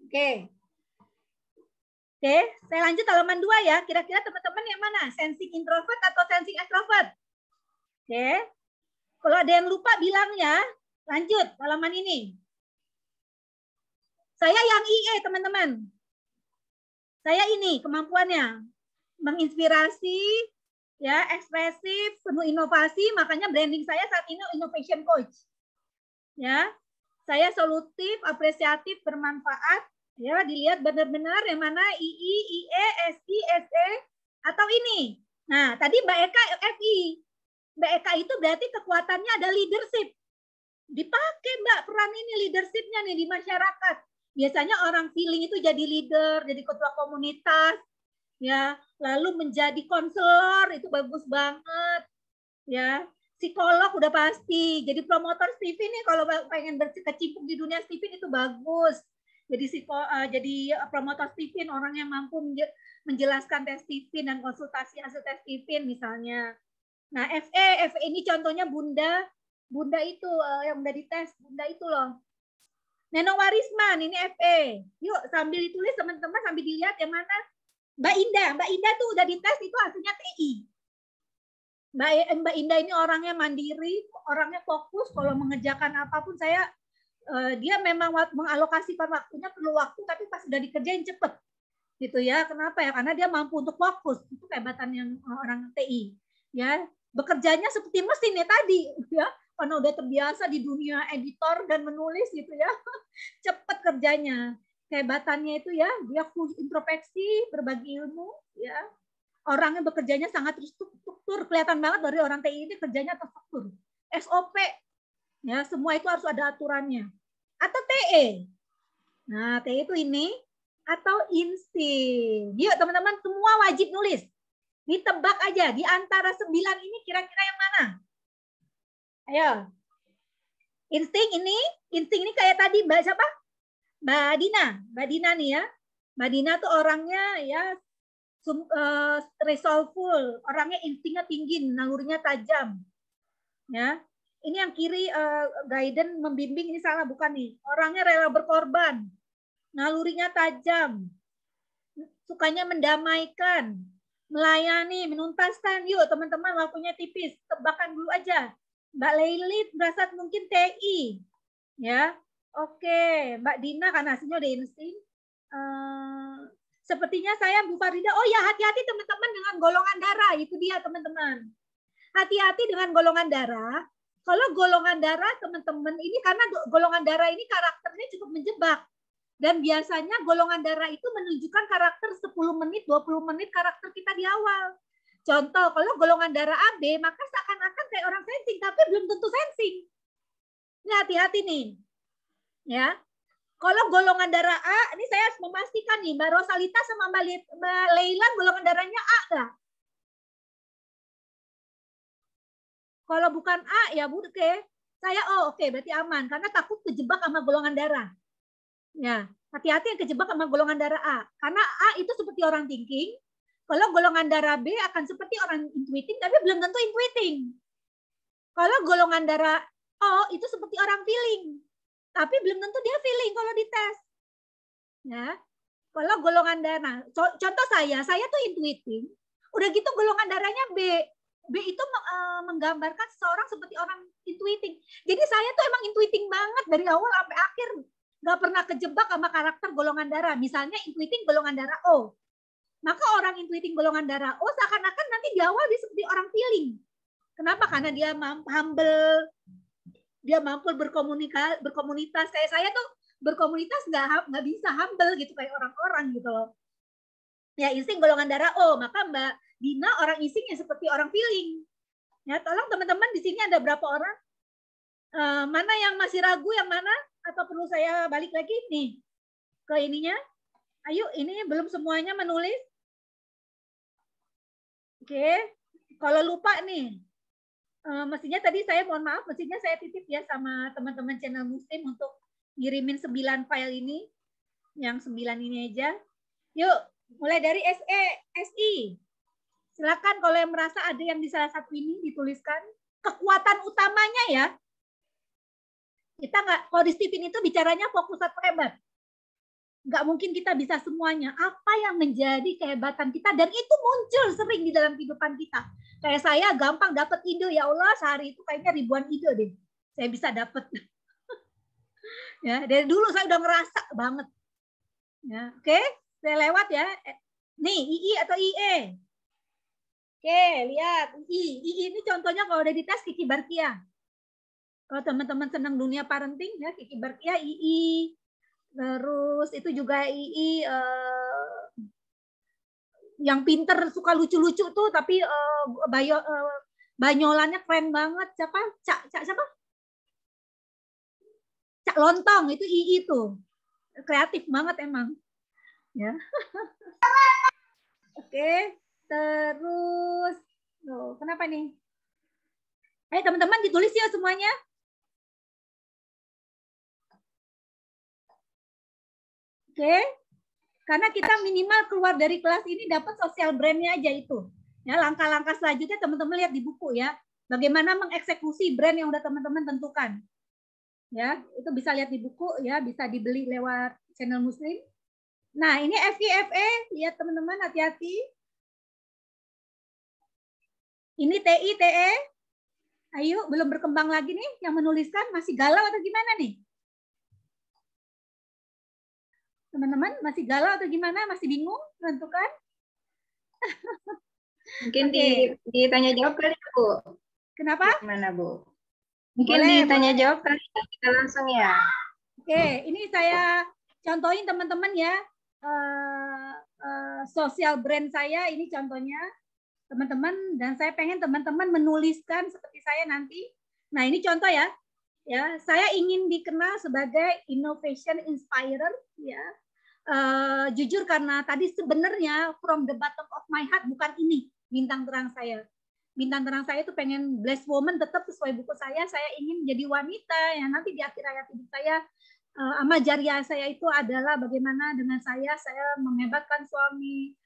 Oke. Oke, saya lanjut halaman 2 ya. Kira-kira teman-teman yang mana? Sensing introvert atau sensing extrovert? Oke. Kalau ada yang lupa bilang ya. Lanjut halaman ini. Saya yang IE, teman-teman. Saya ini kemampuannya menginspirasi, ya, ekspresif, penuh inovasi, makanya branding saya saat ini innovation coach. Ya. Saya solutif, apresiatif, bermanfaat, Ya, dilihat benar-benar yang mana II, IE, SI, SE, atau ini. Nah, tadi Mbak Eka FI. Mbak Eka itu berarti kekuatannya ada leadership. Dipakai Mbak peran ini leadershipnya nih di masyarakat. Biasanya orang feeling itu jadi leader, jadi ketua komunitas, ya, lalu menjadi konselor itu bagus banget, ya. Psikolog udah pasti, jadi promotor Stephen nih kalau pengen berkecimpung di dunia Stephen itu bagus. Jadi promotor Stephen, orang yang mampu menjelaskan tes Stephen dan konsultasi hasil tes Stephen misalnya. Nah, FE ini contohnya Bunda itu yang udah dites, Bunda itu loh. Neno Warisman ini FE. Yuk sambil ditulis teman-teman, sambil dilihat yang mana. Mbak Indah tuh udah dites, itu hasilnya TI. Mbak Indah ini orangnya mandiri, orangnya fokus, kalau mengerjakan apapun dia memang mengalokasikan waktunya, perlu waktu, tapi pas sudah dikerjain cepet. Gitu ya. Kenapa ya? Karena dia mampu untuk fokus. Itu kehebatan yang orang TI. Ya, bekerjanya seperti mesin ya tadi, ya. Karena udah terbiasa di dunia editor dan menulis gitu ya. Cepet kerjanya. Kehebatannya itu ya, dia full introspeksi, berbagi ilmu, ya. Orangnya bekerjanya sangat terstruktur, kelihatan banget dari orang TI ini kerjanya terstruktur. SOP, ya, semua itu harus ada aturannya. Atau TE. Nah, TE itu ini atau insting. Yuk teman-teman semua wajib nulis. Ditebak aja di antara 9 ini kira-kira yang mana? Ayo. Insting ini kayak tadi Mbak siapa? Mbak Dina nih ya. Mbak Dina tuh orangnya ya resolveful, orangnya instingnya tinggi, nalurinya tajam. Ya. Ini yang kiri guidance membimbing, ini salah bukan nih. Orangnya rela berkorban. Nalurinya tajam. Sukanya mendamaikan, melayani, menuntaskan. Yuk teman-teman, waktunya tipis, tebakan dulu aja. Mbak Leilit berasa mungkin TI, ya. Oke, Mbak Dina karena hasilnya udah insting. Sepertinya saya Bu Farida. Oh ya, hati-hati teman-teman dengan golongan darah. Itu dia teman-teman. Hati-hati dengan golongan darah. Kalau golongan darah teman-teman ini, karena golongan darah ini karakternya cukup menjebak. Dan biasanya golongan darah itu menunjukkan karakter 10 menit, 20 menit karakter kita di awal. Contoh, kalau golongan darah AB, maka seakan-akan kayak orang sensing, tapi belum tentu sensing. Ini hati-hati nih. Ya. Kalau golongan darah A, ini saya harus memastikan nih, Mbak Rosalita sama Mbak Leila golongan darahnya A nggak? Kalau bukan A, ya Bu, oke. Saya oke, berarti aman. Karena takut kejebak sama golongan darah. Ya, hati-hati yang kejebak sama golongan darah A. Karena A itu seperti orang thinking. Kalau golongan darah B akan seperti orang intuiting, tapi belum tentu intuiting. Kalau golongan darah O itu seperti orang feeling. Tapi belum tentu dia feeling kalau dites. Ya. Kalau golongan darah, contoh saya tuh intuiting. Udah gitu golongan darahnya B. B itu menggambarkan seseorang seperti orang intuiting. Jadi saya tuh emang intuiting banget dari awal sampai akhir. Nggak pernah kejebak sama karakter golongan darah. Misalnya intuiting golongan darah O. Maka orang intuiting golongan darah O seakan-akan nanti di awal dia seperti orang feeling. Kenapa? Karena dia humble, dia mampu berkomunitas. Kayak saya tuh berkomunitas nggak bisa humble gitu kayak orang-orang gitu loh. Ya insting golongan darah O, maka Mbak Dina orang instingnya seperti orang feeling. Ya tolong teman-teman di sini ada berapa orang? Mana yang masih ragu, yang mana? Atau perlu saya balik lagi nih ke ininya? Ayo, ini belum semuanya menulis. Oke, kalau lupa nih, mestinya tadi saya mohon maaf, mestinya saya titip ya sama teman-teman channel Muslim untuk ngirimin 9 file ini, yang 9 ini aja. Yuk, mulai dari SE, SI. Silakan kalau yang merasa ada yang di salah satu ini dituliskan. Kekuatan utamanya ya. Kita nggak, kalau di Stephen itu bicaranya fokus atau hebat. Nggak mungkin kita bisa semuanya. Apa yang menjadi kehebatan kita, dan itu muncul sering di dalam kehidupan kita. Kayak saya gampang dapat ide, ya Allah sehari itu kayaknya ribuan ide deh. Saya bisa dapat. Ya, dari dulu saya udah ngerasa banget. Ya, oke, saya lewat ya. Nih, II atau IE. Oke, lihat. II ini contohnya kalau udah dites Kiki Barkia. Kalau teman-teman senang dunia parenting, ya Kiki Barkia II. Terus itu juga II yang pinter suka lucu-lucu tuh, tapi banyolannya keren banget. Siapa? Siapa? Cak Lontong, itu II tuh. Kreatif banget emang. Ya. Oke, terus loh, kenapa nih? Ayo teman-teman ditulis ya semuanya. Oke, karena kita minimal keluar dari kelas ini dapat social brand-nya aja itu. Ya, langkah-langkah selanjutnya teman-teman lihat di buku ya. Bagaimana mengeksekusi brand yang udah teman-teman tentukan. Ya, itu bisa lihat di buku ya, bisa dibeli lewat channel Muslim. Nah, ini FIFE, lihat teman-teman, hati-hati. Ini TI, TE. Ayo, belum berkembang lagi nih yang menuliskan, masih galau atau gimana nih? Teman-teman masih galau atau gimana? Masih bingung menentukan? Mungkin ditanya jawab kali Bu. Kenapa? Gimana Bu? Mungkin ditanya jawab kali kita langsung ya. Oke, ini saya contohin teman-teman ya. Sosial brand saya ini contohnya teman-teman, dan saya pengen teman-teman menuliskan seperti saya nanti. Nah, ini contoh ya. Ya, saya ingin dikenal sebagai innovation inspirer ya. Jujur karena tadi sebenarnya from the bottom of my heart bukan ini bintang terang saya. Bintang terang saya itu pengen blessed woman, tetap sesuai buku saya ingin jadi wanita yang nanti di akhir hayat hidup saya amal jariah saya itu adalah bagaimana dengan saya menghebatkan suami,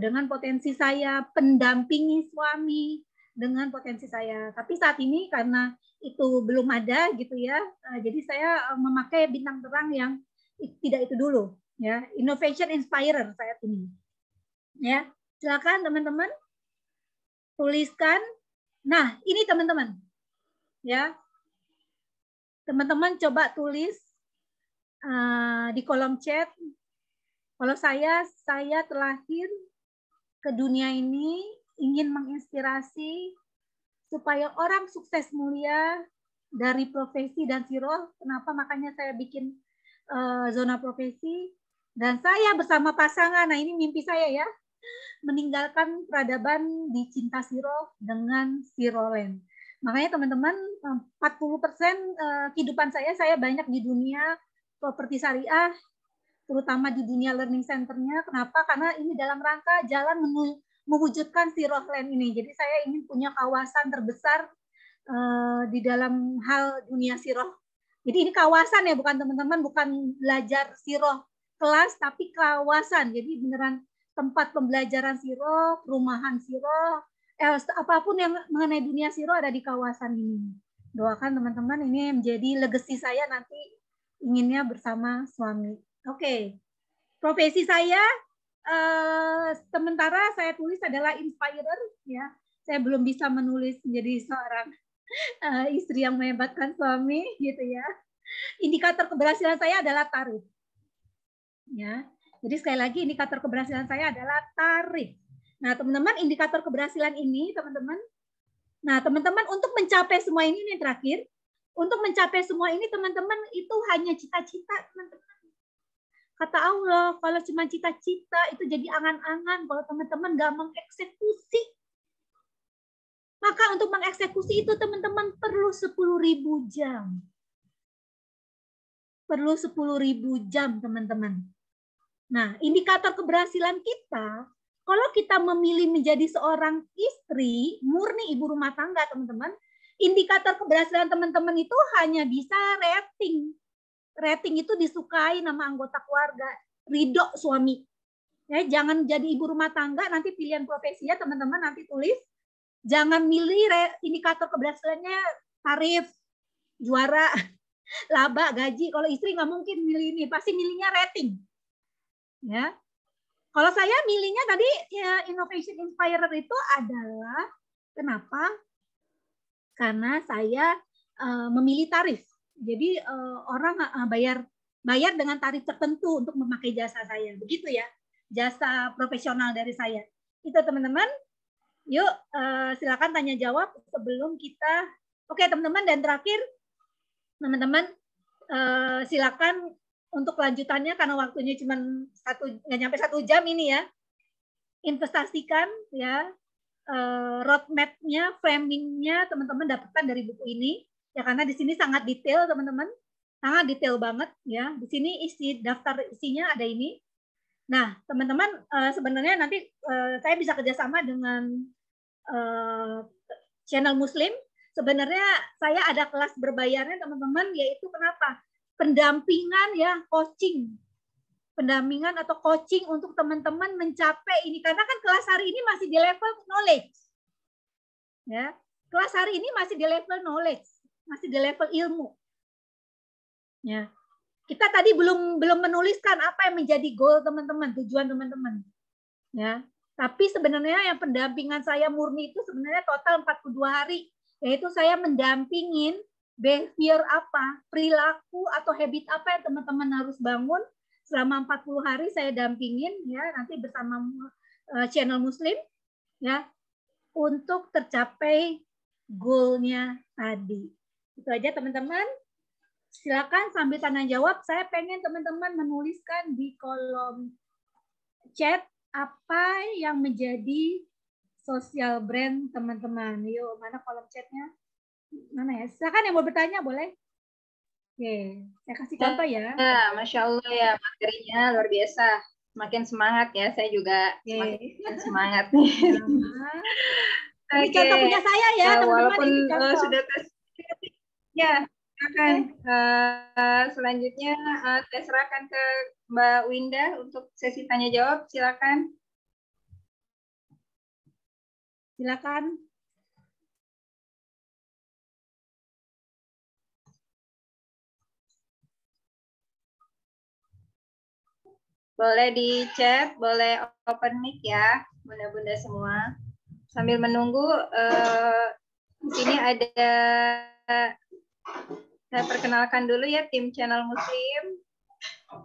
dengan potensi saya pendampingi suami dengan potensi saya. Tapi saat ini karena itu belum ada gitu ya, jadi saya memakai bintang terang yang tidak itu dulu ya, innovation inspirer saya ini. Ya, silakan teman-teman tuliskan. Nah, ini teman-teman. Ya. Teman-teman coba tulis di kolom chat. Kalau saya terlahir ke dunia ini ingin menginspirasi supaya orang sukses mulia dari profesi dan siroh. Kenapa? Makanya saya bikin zona profesi. Dan saya bersama pasangan, nah ini mimpi saya ya, meninggalkan peradaban di Cinta Siroh dengan Siroland. Makanya teman-teman, 40% kehidupan saya banyak di dunia properti syariah, terutama di dunia learning center-nya. Kenapa? Karena ini dalam rangka jalan mewujudkan Siroland ini. Jadi saya ingin punya kawasan terbesar di dalam hal dunia siroh. Jadi ini kawasan ya, bukan teman-teman, bukan belajar siroh kelas, tapi kawasan. Jadi beneran tempat pembelajaran siroh, perumahan siroh, apapun yang mengenai dunia siroh ada di kawasan ini. Doakan teman-teman ini menjadi legacy saya nanti inginnya bersama suami. Oke. Profesi saya sementara saya tulis adalah inspirer ya. Saya belum bisa menulis menjadi seorang istri yang menghebatkan suami gitu ya. Indikator keberhasilan saya adalah tarif. Ya. Jadi sekali lagi indikator keberhasilan saya adalah tarif. Nah, teman-teman, indikator keberhasilan ini, teman-teman. Nah, teman-teman, untuk mencapai semua ini nih terakhir, untuk mencapai semua ini teman-teman itu hanya cita-cita, teman-teman. Kata Allah, kalau cuma cita-cita itu jadi angan-angan kalau teman-teman nggak mengeksekusi. Maka untuk mengeksekusi itu teman-teman perlu 10.000 jam. Perlu 10.000 jam, teman-teman. Nah, indikator keberhasilan kita, kalau kita memilih menjadi seorang istri, murni ibu rumah tangga, teman-teman, indikator keberhasilan teman-teman itu hanya bisa rating. Rating itu disukai nama anggota keluarga, ridho suami. Ya, jangan jadi ibu rumah tangga, nanti pilihan profesinya teman-teman nanti tulis. Jangan milih indikator keberhasilannya tarif, juara, laba, gaji. Kalau istri nggak mungkin milih ini, pasti milihnya rating. Ya, kalau saya milihnya tadi ya, innovation inspirer itu adalah kenapa? Karena saya memilih tarif. Jadi orang bayar dengan tarif tertentu untuk memakai jasa saya. Begitu ya, jasa profesional dari saya. Itu teman-teman. Yuk silakan tanya jawab sebelum kita. Oke teman-teman, dan terakhir teman-teman silakan untuk lanjutannya karena waktunya cuma nggak nyampe 1 jam ini ya. Investasikan ya roadmap-nya, framing-nya teman-teman dapatkan dari buku ini ya, karena di sini sangat detail teman-teman, sangat detail banget ya. Di sini isi daftar isinya ada ini. Nah teman-teman sebenarnya nanti saya bisa kerjasama dengan channel Muslim. Sebenarnya saya ada kelas berbayarnya teman-teman, yaitu kenapa? Pendampingan ya, coaching. Pendampingan atau coaching untuk teman-teman mencapai ini, karena kan kelas hari ini masih di level knowledge ya, kelas hari ini masih di level knowledge, masih di level ilmu ya. Kita tadi belum menuliskan apa yang menjadi goal teman-teman, tujuan teman-teman ya. Tapi sebenarnya yang pendampingan saya murni itu sebenarnya total 42 hari, yaitu saya mendampingin behavior apa, perilaku atau habit apa yang teman-teman harus bangun. Selama 40 hari saya dampingin ya, nanti bersama channel Muslim ya, untuk tercapai goalnya tadi. Itu aja teman-teman. Silakan sambil tanya jawab. Saya pengen teman-teman menuliskan di kolom chat apa yang menjadi social brand teman-teman. Yuk, mana kolom chatnya? Mana ya? Silakan yang mau bertanya boleh. Oke, saya kasih contoh ya. Masya Allah ya, materinya luar biasa. Makin semangat ya, saya juga semakin semangat nih. Ini contoh punya saya ya, teman-teman. Walaupun sudah tes, ya, silakan. Selanjutnya saya serahkan ke Mbak Winda untuk sesi tanya jawab. Silakan. Silakan. Boleh di chat, boleh open mic ya, bunda-bunda semua. Sambil menunggu, di sini ada, saya perkenalkan dulu ya tim channel Muslim.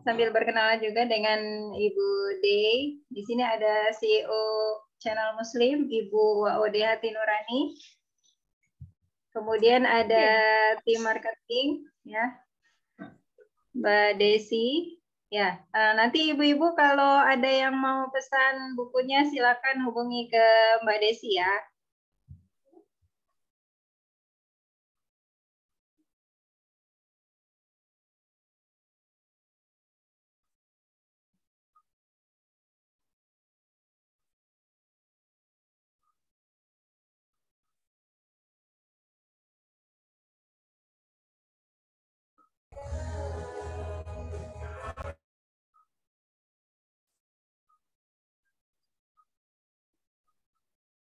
Sambil berkenalan juga dengan Ibu Dey. Di sini ada CEO channel Muslim, Ibu Waode Hati Nurani. Kemudian ada tim marketing, ya, Mbak Desi. Ya, nanti ibu-ibu kalau ada yang mau pesan bukunya silakan hubungi ke Mbak Desi ya.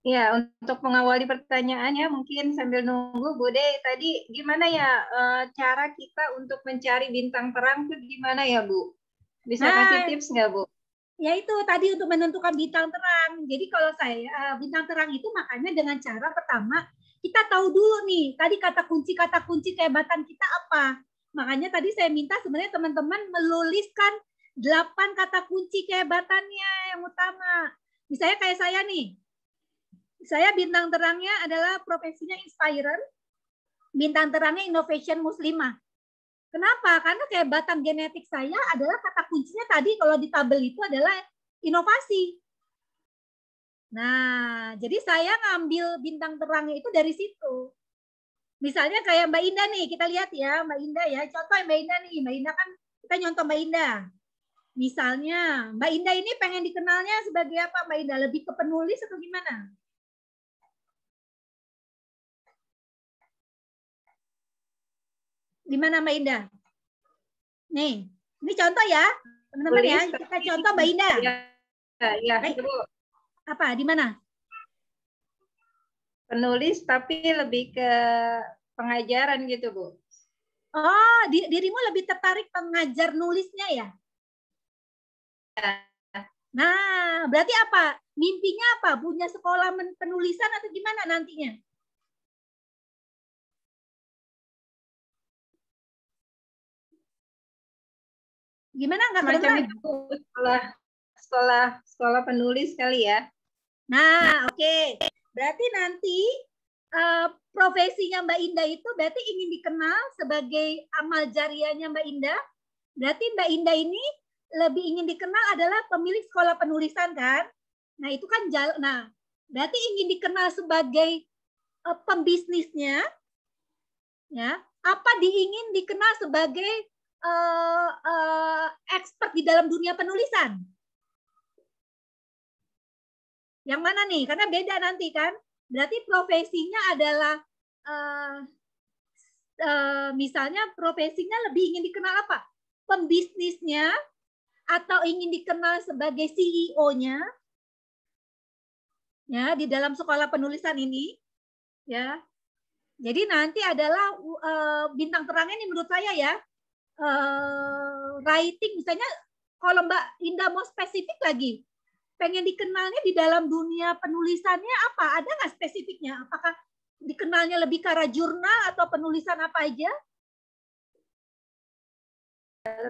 Ya, untuk mengawali pertanyaannya mungkin sambil nunggu Bu De, tadi gimana ya cara kita untuk mencari bintang terang itu gimana ya Bu? Bisa kasih tips nggak Bu? Ya itu tadi untuk menentukan bintang terang. Jadi kalau saya bintang terang itu makanya dengan cara pertama kita tahu dulu nih tadi kata kunci kehebatan kita apa. Makanya tadi saya minta sebenarnya teman-teman menuliskan 8 kata kunci kehebatannya yang utama. Misalnya kayak saya nih. Saya bintang terangnya adalah profesinya inspirer, bintang terangnya innovation muslimah. Kenapa? Karena kehebatan genetik saya adalah kata kuncinya tadi kalau di tabel itu adalah inovasi. Nah, jadi saya ngambil bintang terangnya itu dari situ. Misalnya kayak Mbak Indah nih, kita lihat ya Mbak Indah ya. Contoh Mbak Indah nih, Mbak Indah kan kita nyontoh Mbak Indah. Misalnya Mbak Indah ini pengen dikenalnya sebagai apa Mbak Indah? Lebih ke penulis atau gimana? Di mana Mbak Indah? Nih, ini contoh ya, teman-teman ya. Kita contoh Mbak Indah. Ya, Bu. Apa? Di mana? Penulis tapi lebih ke pengajaran gitu, Bu. Oh, dirimu lebih tertarik pengajar nulisnya ya? Nah, berarti apa? Mimpinya apa? Punya sekolah penulisan atau gimana nantinya? Gimana nggak macam itu sekolah penulis kali ya. Nah, oke. Berarti nanti profesinya Mbak Indah itu berarti ingin dikenal sebagai amal jariahnya Mbak Indah Berarti Mbak Indah ini lebih ingin dikenal adalah pemilik sekolah penulisan kan? Nah, itu kan berarti ingin dikenal sebagai pembisnisnya, ya. Apa ingin dikenal sebagai expert di dalam dunia penulisan? Yang mana nih? Karena beda nanti kan. Berarti profesinya adalah misalnya profesinya lebih ingin dikenal apa? Pembisnisnya, atau ingin dikenal sebagai CEO-nya, ya, di dalam sekolah penulisan ini, ya. Jadi nanti adalah bintang terangnya ini menurut saya ya, writing, misalnya kalau Mbak Indah mau spesifik lagi, pengen dikenalnya di dalam dunia penulisannya apa? Ada nggak spesifiknya? Apakah dikenalnya lebih ke arah jurnal atau penulisan apa aja?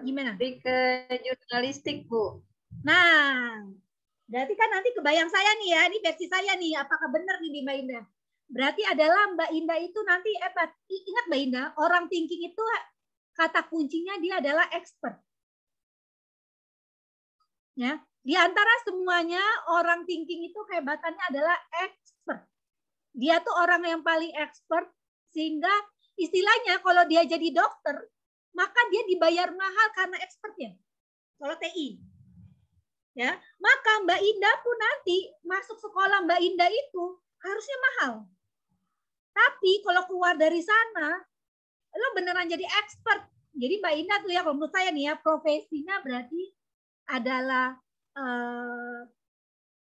Gimana? Lebih ke jurnalistik, Bu. Nah, berarti kan nanti kebayang saya nih ya, ini versi saya nih, apakah benar nih Mbak Indah? Berarti adalah Mbak Indah itu nanti, ingat Mbak Indah, orang thinking itu kata kuncinya dia adalah expert. Ya, di antara semuanya orang thinking itu kehebatannya adalah expert. Dia tuh orang yang paling expert, sehingga istilahnya kalau dia jadi dokter, maka dia dibayar mahal karena expertnya. Kalau TI. Ya, maka Mbak Indah pun nanti masuk sekolah Mbak Indah itu harusnya mahal. Tapi kalau keluar dari sana, lo beneran jadi expert. Jadi Mbak Indah tuh ya, kalau menurut saya nih ya, profesinya berarti adalah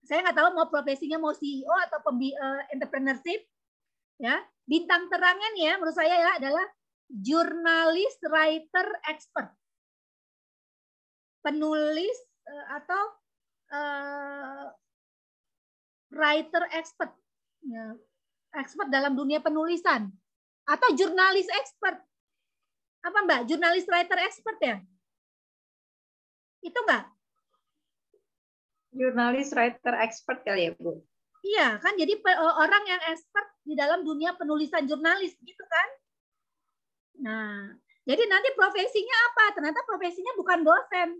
saya nggak tahu mau profesinya mau CEO atau entrepreneurship, ya. Bintang terangnya nih ya, menurut saya ya adalah jurnalis, writer, expert, penulis atau writer expert, ya. Expert dalam dunia penulisan, atau jurnalis expert. Apa Mbak? Jurnalis writer expert ya? Itu enggak? Jurnalis writer expert kali ya, Bu? Iya, kan jadi orang yang expert di dalam dunia penulisan jurnalis gitu kan? Nah, jadi nanti profesinya apa? Ternyata profesinya bukan dosen.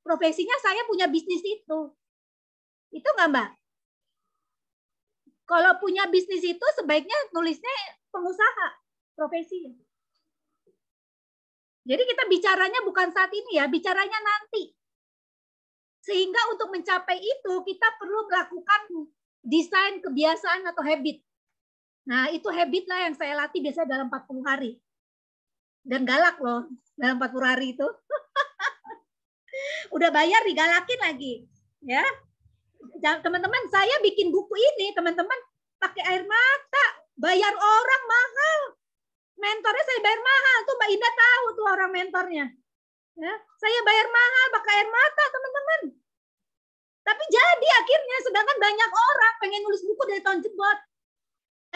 Profesinya saya punya bisnis itu. Itu enggak, Mbak? Kalau punya bisnis itu sebaiknya nulisnya pengusaha, profesi. Jadi kita bicaranya bukan saat ini ya, bicaranya nanti. Sehingga untuk mencapai itu kita perlu melakukan desain kebiasaan atau habit. Nah, itu habit lah yang saya latih biasanya dalam 40 hari. Dan galak loh dalam 40 hari itu. Udah bayar digalakin lagi. Ya. Teman-teman, saya bikin buku ini, teman-teman pakai air mata, bayar orang mahal. Mentornya saya bayar mahal, tuh Mbak Indah tahu tuh orang mentornya. Ya, saya bayar mahal pakai air mata, teman-teman. Tapi jadi akhirnya, sedangkan banyak orang pengen nulis buku dari tahun jebot.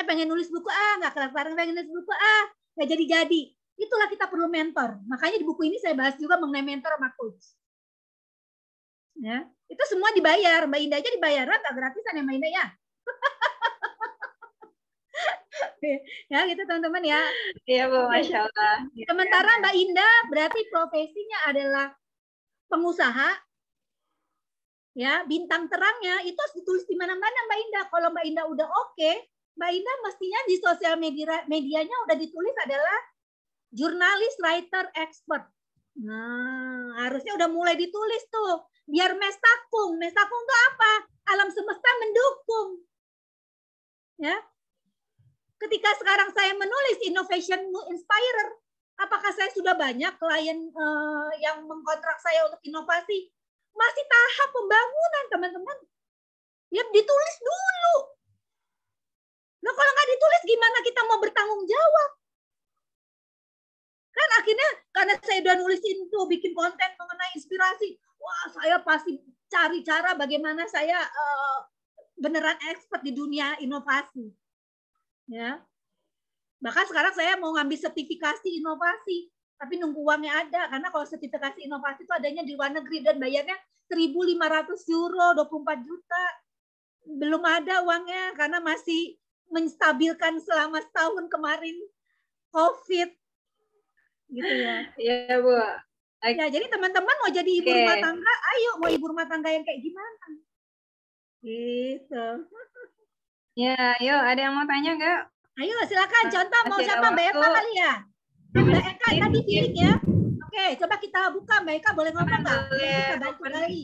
Pengen nulis buku nggak kelar-kelar, pengen nulis buku nggak jadi-jadi. Itulah kita perlu mentor. Makanya di buku ini saya bahas juga mengenai mentor sama coach. Ya, itu semua dibayar. Mbak Indah aja dibayar, nggak gratisan ya Mbak Indah ya. Ya gitu teman-teman ya. Iya Bu, Masya Allah. Sementara Mbak Indah berarti profesinya adalah pengusaha. Ya, bintang terangnya itu harus ditulis di mana-mana Mbak Indah. Kalau Mbak Indah udah oke, Mbak Indah mestinya di sosial medianya udah ditulis adalah jurnalis, writer, expert. Nah, harusnya udah mulai ditulis tuh. Biar mestakung. Mestakung itu apa? Alam semesta mendukung. Ya. Ketika sekarang saya menulis Innovation Inspirer, apakah saya sudah banyak klien yang mengkontrak saya untuk inovasi? Masih tahap pembangunan, teman-teman. Ya, ditulis dulu. Nah, kalau nggak ditulis, gimana kita mau bertanggung jawab? Kan akhirnya, karena saya udah nulisin tuh, bikin konten mengenai inspirasi, wah, saya pasti cari cara bagaimana saya beneran expert di dunia inovasi. Ya, bahkan sekarang saya mau ngambil sertifikasi inovasi, tapi nunggu uangnya ada, karena kalau sertifikasi inovasi itu adanya di luar negeri dan bayarnya 1.500 euro, 24 juta. Belum ada uangnya karena masih menstabilkan selama setahun kemarin COVID. Gitu ya. Iya Bu. Ya, jadi teman-teman mau jadi ibu rumah tangga, ayo mau ibu rumah tangga yang kayak gimana? Gitu. Ya, yuk ada yang mau tanya nggak? Ayo silakan. Contoh mau siapa? Mbak Eka kali ya? Mbak Eka tadi pilih ya. Oke, coba kita buka. Mbak Eka boleh ngomong nggak? Kita bantu kali.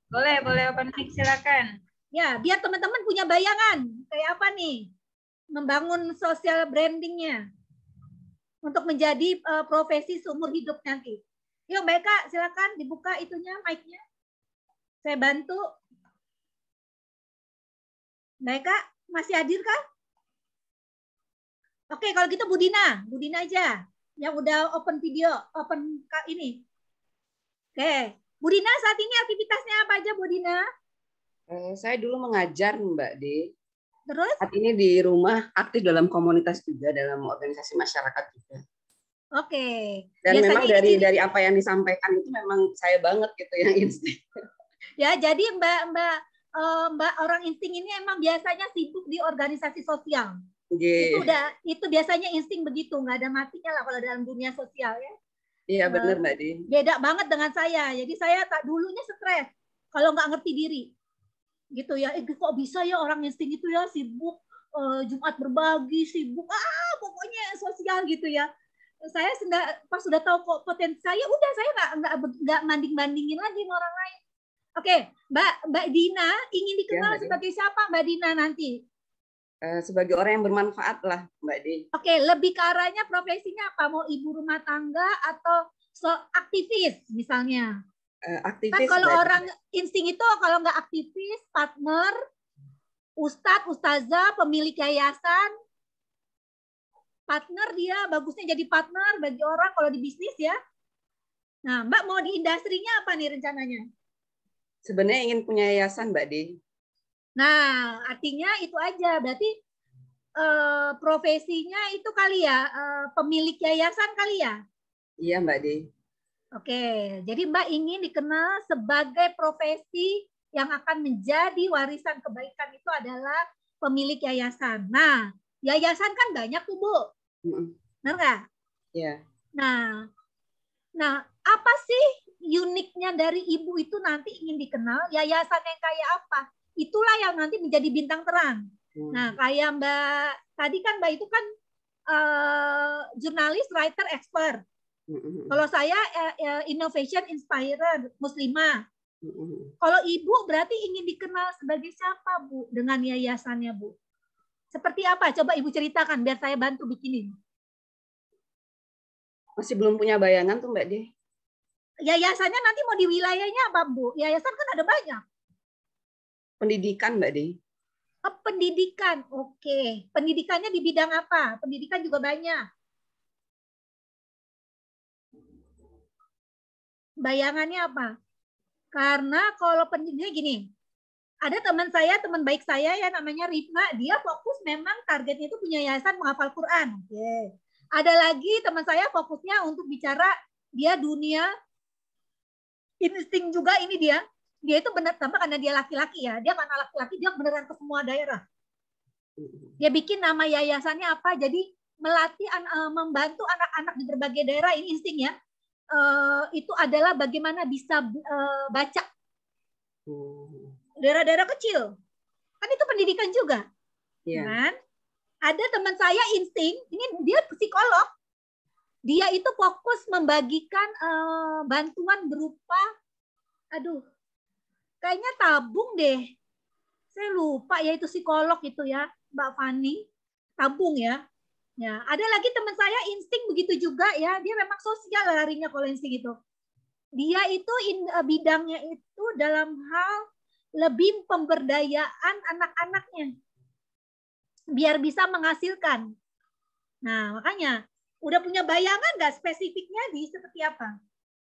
Boleh open mic, silakan. Ya, biar teman-teman punya bayangan kayak apa nih membangun sosial brandingnya untuk menjadi profesi seumur hidup nanti. Yuk Mbak Eka, silakan dibuka itunya mic-nya. Saya bantu. Mbak Eka, masih hadir kah? Oke, kalau gitu Bu Dina aja yang udah open video, open ini. Oke, Bu Dina saat ini aktivitasnya apa aja Bu Dina? Saya dulu mengajar Mbak D. Terus? Saat ini di rumah aktif dalam komunitas juga, dalam organisasi masyarakat juga. Oke. Dan biasanya memang dari apa yang disampaikan itu memang saya banget gitu yang insting. Ya, jadi Mbak orang insting ini emang biasanya sibuk di organisasi sosial. Itu biasanya insting begitu, nggak ada matinya lah kalau dalam dunia sosial ya. Iya benar Mbak Di. Beda banget dengan saya. Jadi saya tak dulunya stres kalau nggak ngerti diri, gitu ya. Kok bisa ya orang insting itu ya sibuk Jumat berbagi, sibuk pokoknya sosial gitu ya. Saya pas sudah tahu kok potensi saya, udah saya nggak banding-bandingin lagi sama orang lain. Oke, Mbak Dina ingin dikenal sebagai siapa Mbak Dina nanti? Sebagai orang yang bermanfaat lah Mbak Di. Oke, lebih ke arahnya profesinya apa? Mau ibu rumah tangga atau aktivis misalnya? Aktivis. Kan kalau orang insting itu kalau nggak aktivis, partner, ustadz, ustazah, pemilik yayasan, partner dia bagusnya jadi partner bagi orang kalau di bisnis ya. Nah, Mbak mau di industrinya apa nih rencananya? Sebenarnya ingin punya yayasan Mbak Di. Nah, artinya itu aja. Berarti profesinya itu kali ya, pemilik yayasan kali ya? Iya Mbak Di. Oke, jadi Mbak ingin dikenal sebagai profesi yang akan menjadi warisan kebaikan itu adalah pemilik yayasan. Nah, yayasan kan banyak tuh Bu. Benar nggak? Iya. Nah, apa sih uniknya dari ibu itu nanti ingin dikenal? Yayasan yang kayak apa? Itulah yang nanti menjadi bintang terang. Nah, kayak Mbak tadi kan Mbak itu kan jurnalis, writer, expert. Kalau saya innovation inspirer, muslimah. Kalau ibu berarti ingin dikenal sebagai siapa Bu dengan yayasannya Bu? Seperti apa? Coba ibu ceritakan biar saya bantu bikinin. Masih belum punya bayangan tuh Mbak Di. Yayasannya nanti mau di wilayahnya apa Bu? Yayasan kan ada banyak. Pendidikan Mbak Di. Pendidikan, oke. Pendidikannya di bidang apa? Pendidikan juga banyak. Bayangannya apa? Karena kalau pendidikannya gini, ada teman baik saya ya namanya Rifna, dia fokus memang targetnya itu punya yayasan menghafal Quran. Oke. Ada lagi teman saya fokusnya untuk bicara dia dunia insting juga ini dia itu benar tambah karena dia laki-laki ya. Dia karena laki-laki dia beneran ke semua daerah. Dia bikin nama yayasannya apa? Jadi melatih membantu anak-anak di berbagai daerah ini insting ya. Itu adalah bagaimana bisa baca. Daerah-daerah kecil. Kan itu pendidikan juga. Yeah. Kan? Ada teman saya insting, ini dia psikolog. Dia itu fokus membagikan bantuan berupa kayaknya tabung deh. Saya lupa ya itu psikolog itu ya, Mbak Fani. Tabung ya. Ya, ada lagi teman saya insting begitu juga ya. Dia memang sosial larinya kalau insting itu. Dia itu bidangnya itu dalam hal lebih pemberdayaan anak-anaknya. Biar bisa menghasilkan. Nah, makanya udah punya bayangan nggak spesifiknya di seperti apa?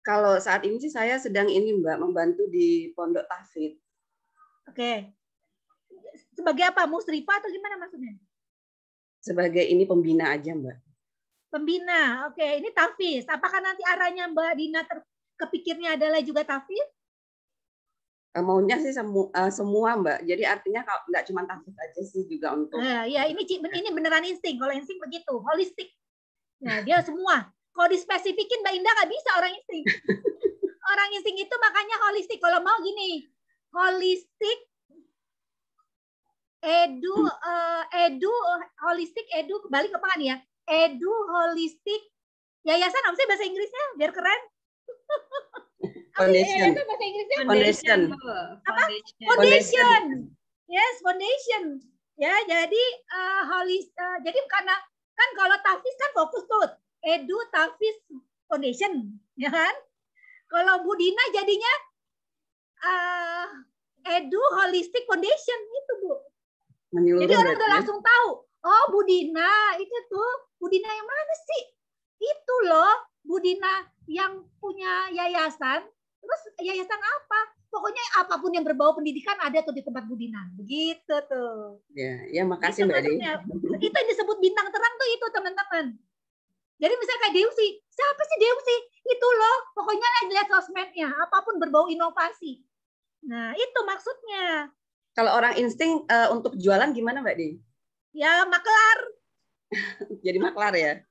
Kalau saat ini sih saya sedang Mbak membantu di Pondok Tahfidz. Oke. Sebagai apa? Musrifah atau gimana maksudnya? Sebagai ini pembina aja Mbak. Pembina. Oke, ini tahfidz. Apakah nanti arahnya Mbak Dina kepikirnya adalah juga tahfidz? Maunya sih semua Mbak. Jadi artinya kalau nggak cuma tahfidz aja sih juga untuk. Ya, ini beneran insting. Kalau insting begitu, holistik. Nah, dia semua. Kalau dispesifikin Mbak Indah nggak bisa orang insting. Orang insting itu makanya holistik. Kalau mau gini, holistik, holistik, kembali ke apa nih ya? Holistik, yayasan apa sih bahasa Inggrisnya? Biar keren. Foundation. Yayasan bahasa Inggrisnya? Foundation. Apa? Foundation. Yes, foundation. Ya, jadi jadi karena kan kalau Tafis kan fokus tuh Tafis Foundation, ya kan? Kalau Bu Dina jadinya Holistic Foundation itu, Bu. Menyeluruh Jadi orang udah ya? langsung tahu, oh Bu Dina itu tuh, Bu Dina yang mana sih? Itu loh, Bu Dina yang punya yayasan. Terus yayasan apa? Pokoknya apapun yang berbau pendidikan ada tuh di tempat Bu Dina. Begitu tuh. Ya makasih Mbak Di. Itu yang disebut bintang terang tuh itu, teman-teman. Jadi misalnya kayak Deusi, siapa sih Deusi? Itu loh, pokoknya lihat sosmednya, apapun berbau inovasi. Nah, itu maksudnya. Kalau orang insting untuk jualan gimana Mbak Di? Ya, maklar. Jadi maklar ya?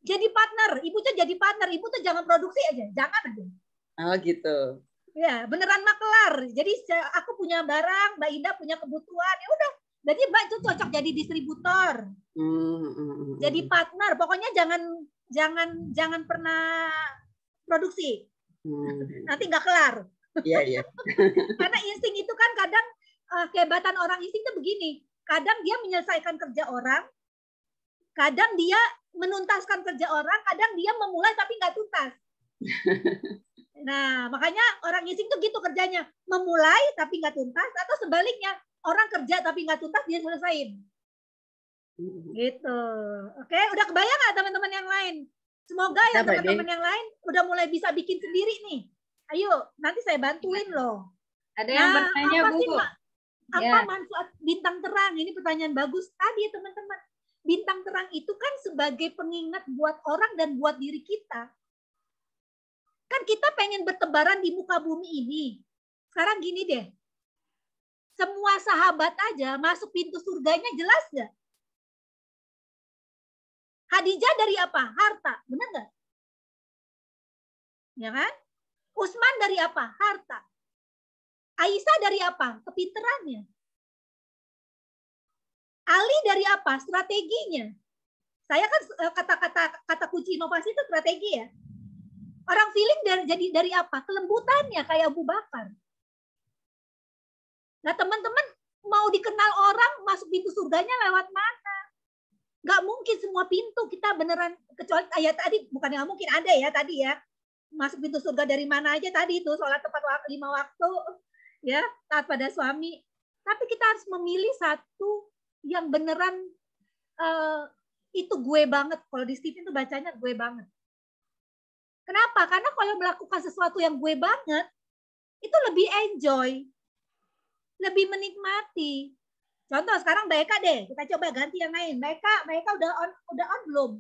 Jadi partner. Ibu tuh jadi partner. Ibu tuh jangan produksi aja. Jangan aja. Oh gitu. Ya, beneran maklar. Jadi aku punya barang, Mbak Indah punya kebutuhan. Ya udah. Jadi Mbak itu cocok jadi distributor. Jadi partner. Pokoknya jangan pernah produksi. Nanti nggak kelar. Iya. Karena insting itu kan kadang kehebatan orang insting itu begini. Kadang dia menyelesaikan kerja orang, kadang dia menuntaskan kerja orang, kadang dia memulai tapi nggak tuntas. Nah, makanya orang insting itu gitu kerjanya, memulai tapi nggak tuntas, atau sebaliknya orang kerja tapi nggak tuntas dia selesain. Gitu. Oke, udah kebayang nggak teman-teman yang lain? Semoga ya teman-teman yang lain udah mulai bisa bikin sendiri nih. Ayo, nanti saya bantuin loh. Ada yang bertanya, Bu. Apa manfaat bintang terang? Ini pertanyaan bagus tadi ya teman-teman. Bintang terang itu kan sebagai pengingat buat orang dan buat diri kita. Kan kita pengen bertebaran di muka bumi ini. Sekarang gini deh. Semua sahabat aja masuk pintu surganya jelas nggak? Khadijah dari apa? Harta. Benar nggak? Ya kan? Utsman dari apa? Harta. Aisyah dari apa? Kepinterannya. Ali dari apa? Strateginya. Saya kan kata kunci inovasi itu strategi ya. Orang feeling dari apa? Kelembutannya kayak Abu Bakar. Nah teman-teman mau dikenal orang masuk pintu surganya lewat mana? Gak mungkin semua pintu kita beneran, kecuali ayat tadi, bukan yang mungkin ada ya tadi ya. Masuk pintu surga dari mana aja tadi itu, sholat tepat 5 waktu, ya taat pada suami. Tapi kita harus memilih satu yang beneran itu gue banget. Kalau di Stephen itu bacanya gue banget. Kenapa? Karena kalau melakukan sesuatu yang gue banget, itu lebih enjoy, lebih menikmati. Contoh sekarang Mbak Eka deh, kita coba ganti yang lain. Mbak Eka udah on belum?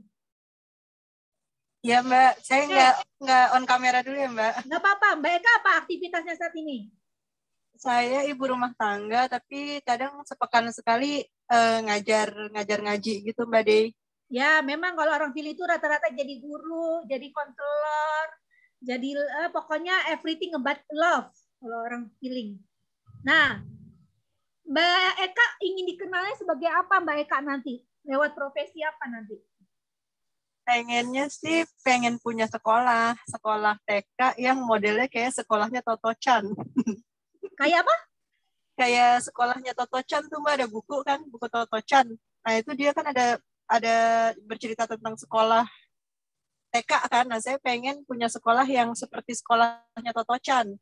Ya Mbak, saya nggak on kamera dulu ya Mbak. Nggak apa-apa. Mbak Eka apa aktivitasnya saat ini? Saya ibu rumah tangga, tapi kadang sepekan sekali ngajar ngaji gitu Mbak Dey. Ya, memang kalau orang pilih itu rata-rata jadi guru, jadi konselor, jadi pokoknya everything about love kalau orang feeling. Nah, Mbak Eka ingin dikenalnya sebagai apa Mbak Eka nanti? Lewat profesi apa nanti? Pengennya sih pengen punya sekolah TK yang modelnya kayak sekolahnya Toto Chan. Kayak apa? Kayak sekolahnya Toto Chan tuh Mbak, ada buku kan, buku Toto Chan. Nah itu dia kan ada bercerita tentang sekolah TK kan. Nah saya pengen punya sekolah yang seperti sekolahnya Toto Chan.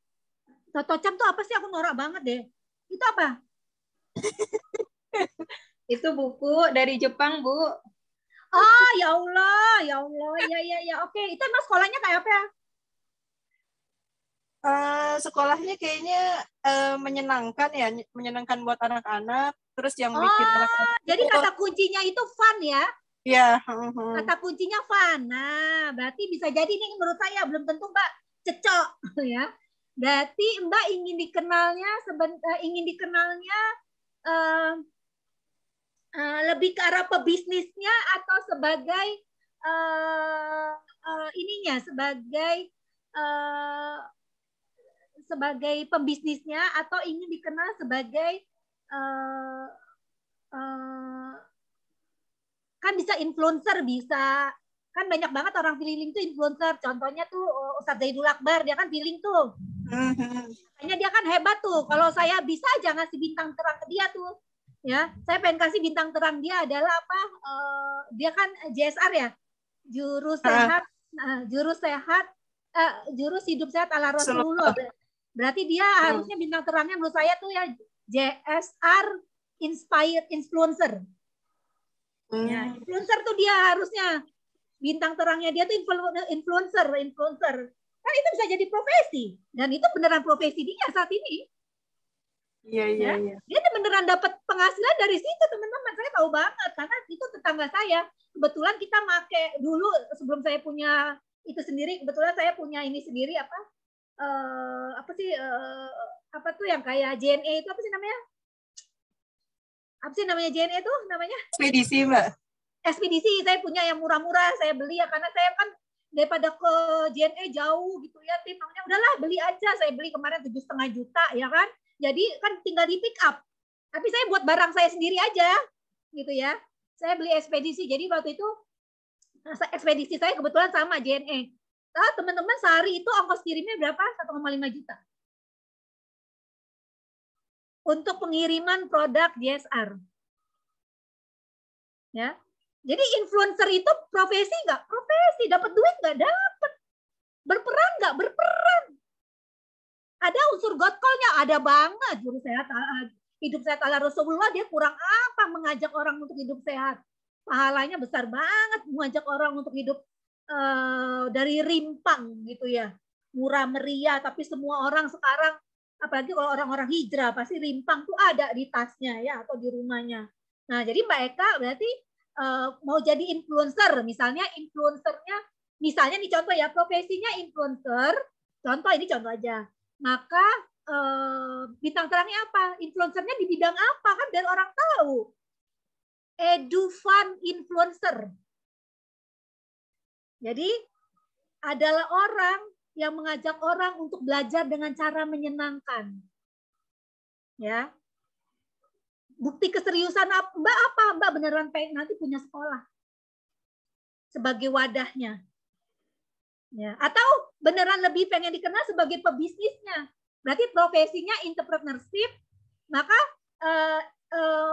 Toto Chan tuh apa sih? Aku norak banget deh. Itu apa? Itu buku dari Jepang, Bu. Oh, ya Allah. Ya. Oke, itu emang sekolahnya kayak apa ya? Sekolahnya kayaknya menyenangkan ya, menyenangkan buat anak-anak. Terus yang bikin anak-anak. Jadi kata kuncinya itu fun ya? Iya. Kata kuncinya fun. Nah, berarti bisa jadi nih menurut saya belum tentu Mbak cecok ya. Berarti Mbak ingin dikenalnya lebih ke arah pebisnisnya atau sebagai ininya sebagai pembisnisnya atau ingin dikenal sebagai kan bisa influencer, bisa kan banyak banget orang feeling tuh influencer. Contohnya tuh Ustadz Zaidul Akbar, dia kan feeling tuh. Makanya dia kan hebat tuh. Kalau saya bisa aja ngasih bintang terang ke dia tuh. Ya, saya pengen kasih bintang terang dia adalah apa? Dia kan JSR ya, jurus hidup sehat ala Rasulullah. Berarti dia harusnya bintang terangnya menurut saya tuh ya JSR Inspired Influencer. Ya, influencer tuh dia harusnya bintang terangnya dia tuh influencer. Kan itu bisa jadi profesi dan itu beneran profesi dia saat ini. Iya. Dia beneran dapat penghasilan dari situ, teman-teman. Saya tahu banget karena itu tetangga saya. Kebetulan kita make dulu sebelum saya punya itu sendiri. Kebetulan saya punya ini sendiri apa tuh yang kayak JNE itu apa sih namanya? Apa sih namanya JNE itu namanya? Ekspedisi, Mbak. Ekspedisi, saya punya yang murah-murah, saya beli ya karena saya kan daripada ke JNE jauh gitu ya, tim namanya udahlah beli aja. Saya beli kemarin 7,5 juta ya kan. Jadi kan tinggal di pick up. Tapi saya buat barang saya sendiri aja gitu ya. Saya beli ekspedisi. Jadi waktu itu ekspedisi saya kebetulan sama JNE. Nah, teman-teman sehari itu ongkos kirimnya berapa? 1,5 juta. Untuk pengiriman produk JSR. Ya. Jadi influencer itu profesi nggak? Profesi. Dapat duit nggak? Dapat. Berperan nggak? Berperan. Ada unsur godcall-nya, ada banget. Juru sehat, hidup sehat ala Rasulullah, dia kurang apa mengajak orang untuk hidup sehat. Pahalanya besar banget mengajak orang untuk hidup dari rimpang gitu ya. Murah meriah, tapi semua orang sekarang, apalagi kalau orang-orang hijrah, pasti rimpang tuh ada di tasnya ya atau di rumahnya. Nah, jadi Mbak Eka berarti mau jadi influencer, misalnya influencernya, misalnya nih contoh ya, profesinya influencer, ini contoh aja. Maka bintang terangnya apa? Influencernya di bidang apa? Kan biar orang tahu. Edufan influencer. Jadi adalah orang yang mengajak orang untuk belajar dengan cara menyenangkan. Ya. Bukti keseriusan Mbak apa? Mbak beneran pengen nanti punya sekolah sebagai wadahnya. Ya, atau beneran lebih pengen dikenal sebagai pebisnisnya. Berarti profesinya entrepreneurship, maka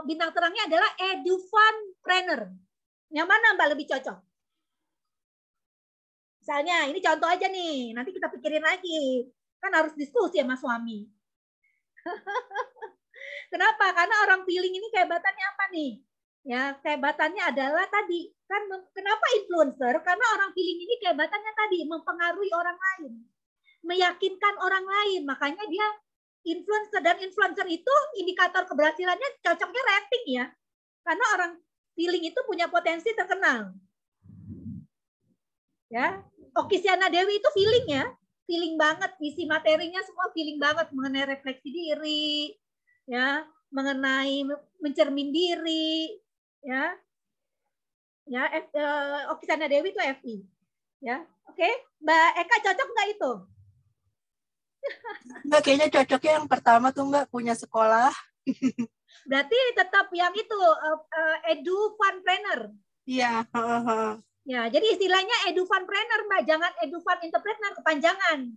bintang terangnya adalah edufanpreneur. Yang mana Mbak lebih cocok? Misalnya, ini contoh aja nih, nanti kita pikirin lagi. Kan harus diskusi sama suami. Kenapa? Karena orang feeling ini kehebatannya apa nih? Ya, kehebatannya adalah tadi kan kenapa influencer? Karena orang feeling ini kehebatannya tadi mempengaruhi orang lain, meyakinkan orang lain. Makanya dia influencer, dan influencer itu indikator keberhasilannya cocoknya rating ya. Karena orang feeling itu punya potensi terkenal. Ya, Oki Siana Dewi itu feeling ya, feeling banget, isi materinya semua feeling banget mengenai refleksi diri, ya, mengenai mencermin diri. Ya, Oki Siana Dewi itu FI, ya, oke, Mbak Eka cocok nggak itu? Mbak kayaknya cocoknya yang pertama tuh Mbak, punya sekolah. Berarti tetap yang itu edufanpreneur. Iya. Ya, jadi istilahnya edufanpreneur Mbak, jangan edufan entrepreneur kepanjangan.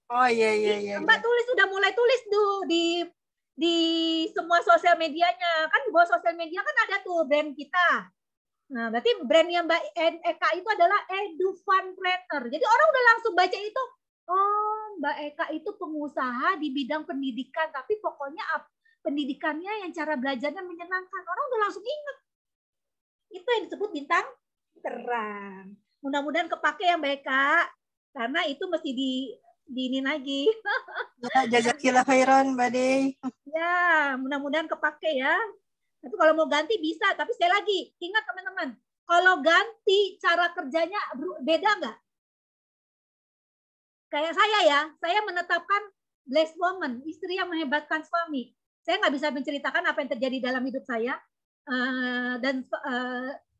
Oh iya. Mbak tulis, sudah mulai tulis tuh di semua sosial medianya. Kan di bawah sosial media kan ada tuh brand kita. Nah, berarti brandnya Mbak Eka itu adalah edufanpreneur. Jadi orang udah langsung baca itu, oh Mbak Eka itu pengusaha di bidang pendidikan, tapi pokoknya pendidikannya yang cara belajarnya menyenangkan. Orang udah langsung ingat. Itu yang disebut bintang terang. Mudah-mudahan kepake ya Mbak Eka, karena itu mesti diinin lagi. Ya, jazakillah khairan Mbak Dey. Ya, mudah-mudahan kepake ya. Tapi kalau mau ganti bisa, tapi sekali lagi, ingat teman-teman, kalau ganti cara kerjanya beda nggak? Kayak saya ya, saya menetapkan blessed woman, istri yang menghebatkan suami. Saya nggak bisa menceritakan apa yang terjadi dalam hidup saya, dan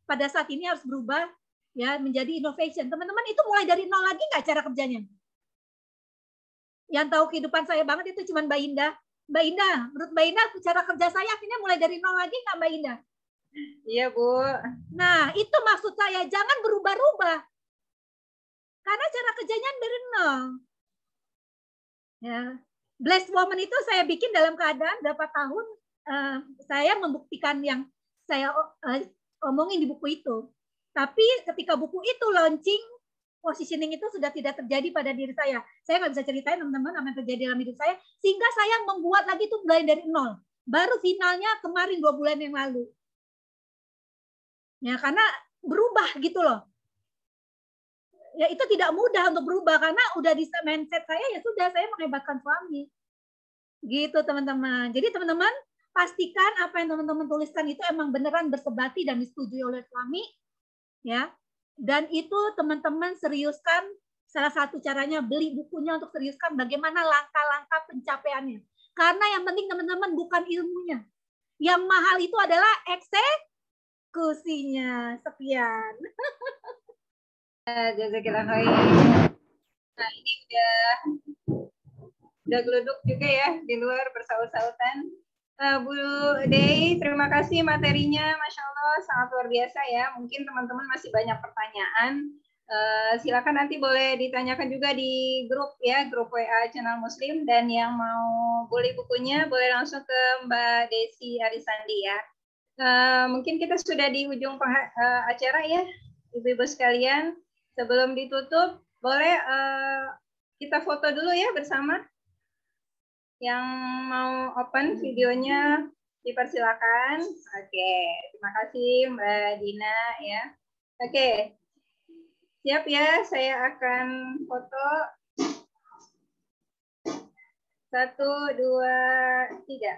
pada saat ini harus berubah ya menjadi innovation. Teman-teman itu mulai dari nol lagi nggak cara kerjanya? Yang tahu kehidupan saya banget itu cuma Mbak Indah. Mbak Indah, menurut Mbak Indah cara kerja saya akhirnya mulai dari nol lagi nggak Mbak Indah? Iya, Bu. Nah, itu maksud saya, jangan berubah-ubah. Karena cara kerjanya dari nol. Ya. Blessed Woman itu saya bikin dalam keadaan berapa tahun saya membuktikan yang saya omongin di buku itu. Tapi ketika buku itu launching, positioning itu sudah tidak terjadi pada diri saya. Saya nggak bisa ceritain teman-teman apa yang terjadi dalam hidup saya. Sehingga saya membuat lagi itu mulai dari nol. Baru finalnya kemarin 2 bulan yang lalu. Ya, karena berubah gitu loh. Ya itu tidak mudah untuk berubah karena udah di mindset saya ya sudah saya menghebatkan suami. Gitu teman-teman. Jadi teman-teman pastikan apa yang teman-teman tuliskan itu emang beneran bersebati dan disetujui oleh suami ya. Dan itu teman-teman seriuskan, salah satu caranya beli bukunya untuk seriuskan bagaimana langkah-langkah pencapaiannya. Karena yang penting teman-teman bukan ilmunya. Yang mahal itu adalah eksekusinya. Sekian. Jazakillah khair. Nah, ini udah geluduk juga ya di luar bersaut-sautan. Bu Dey, terima kasih materinya, Masya Allah sangat luar biasa ya. Mungkin teman-teman masih banyak pertanyaan. Silakan nanti boleh ditanyakan juga di grup ya, grup WA Channel Muslim. Dan yang mau beli bukunya boleh langsung ke Mbak Desi Arisandi ya. Mungkin kita sudah di ujung acara ya, ibu-ibu sekalian. Sebelum ditutup, boleh kita foto dulu ya bersama. Yang mau open videonya dipersilakan. Oke, terima kasih Mbak Dina ya. Oke, siap ya, saya akan foto. 1, 2, 3.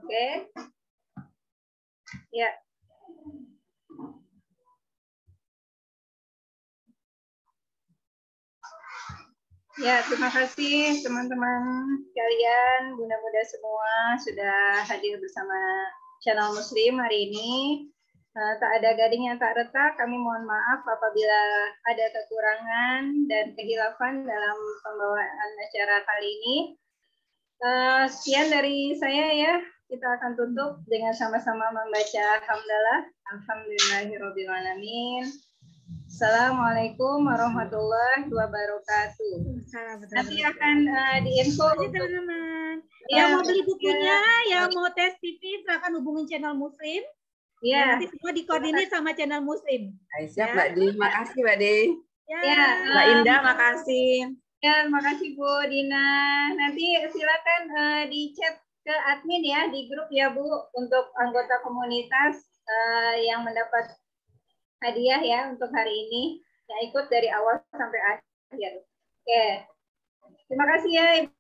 Oke. Ya. Ya, terima kasih teman-teman sekalian, bunda-bunda semua sudah hadir bersama Channel Muslim hari ini. Tak ada gading yang tak retak, kami mohon maaf apabila ada kekurangan dan kehilafan dalam pembawaan acara kali ini. Sekian dari saya ya. Kita akan tutup dengan sama-sama membaca hamdalah. Alhamdulillahirrabbilalamin. Assalamualaikum warahmatullahi wabarakatuh. Nanti akan diinfo teman-teman. Yang mau beli bukunya, yang mau tes TV, silakan hubungin Channel Muslim. Ya. Nanti semua dikoordinir sama Channel Muslim. Siap Mbak Di, makasih Mbak Di. Ya. Mbak Indah, makasih. Ya, makasih Bu Dina. Nanti silakan di chat ke admin ya di grup ya Bu untuk anggota komunitas yang mendapat hadiah ya untuk hari ini yang ikut dari awal sampai akhir. Oke. Terima kasih ya Ibu.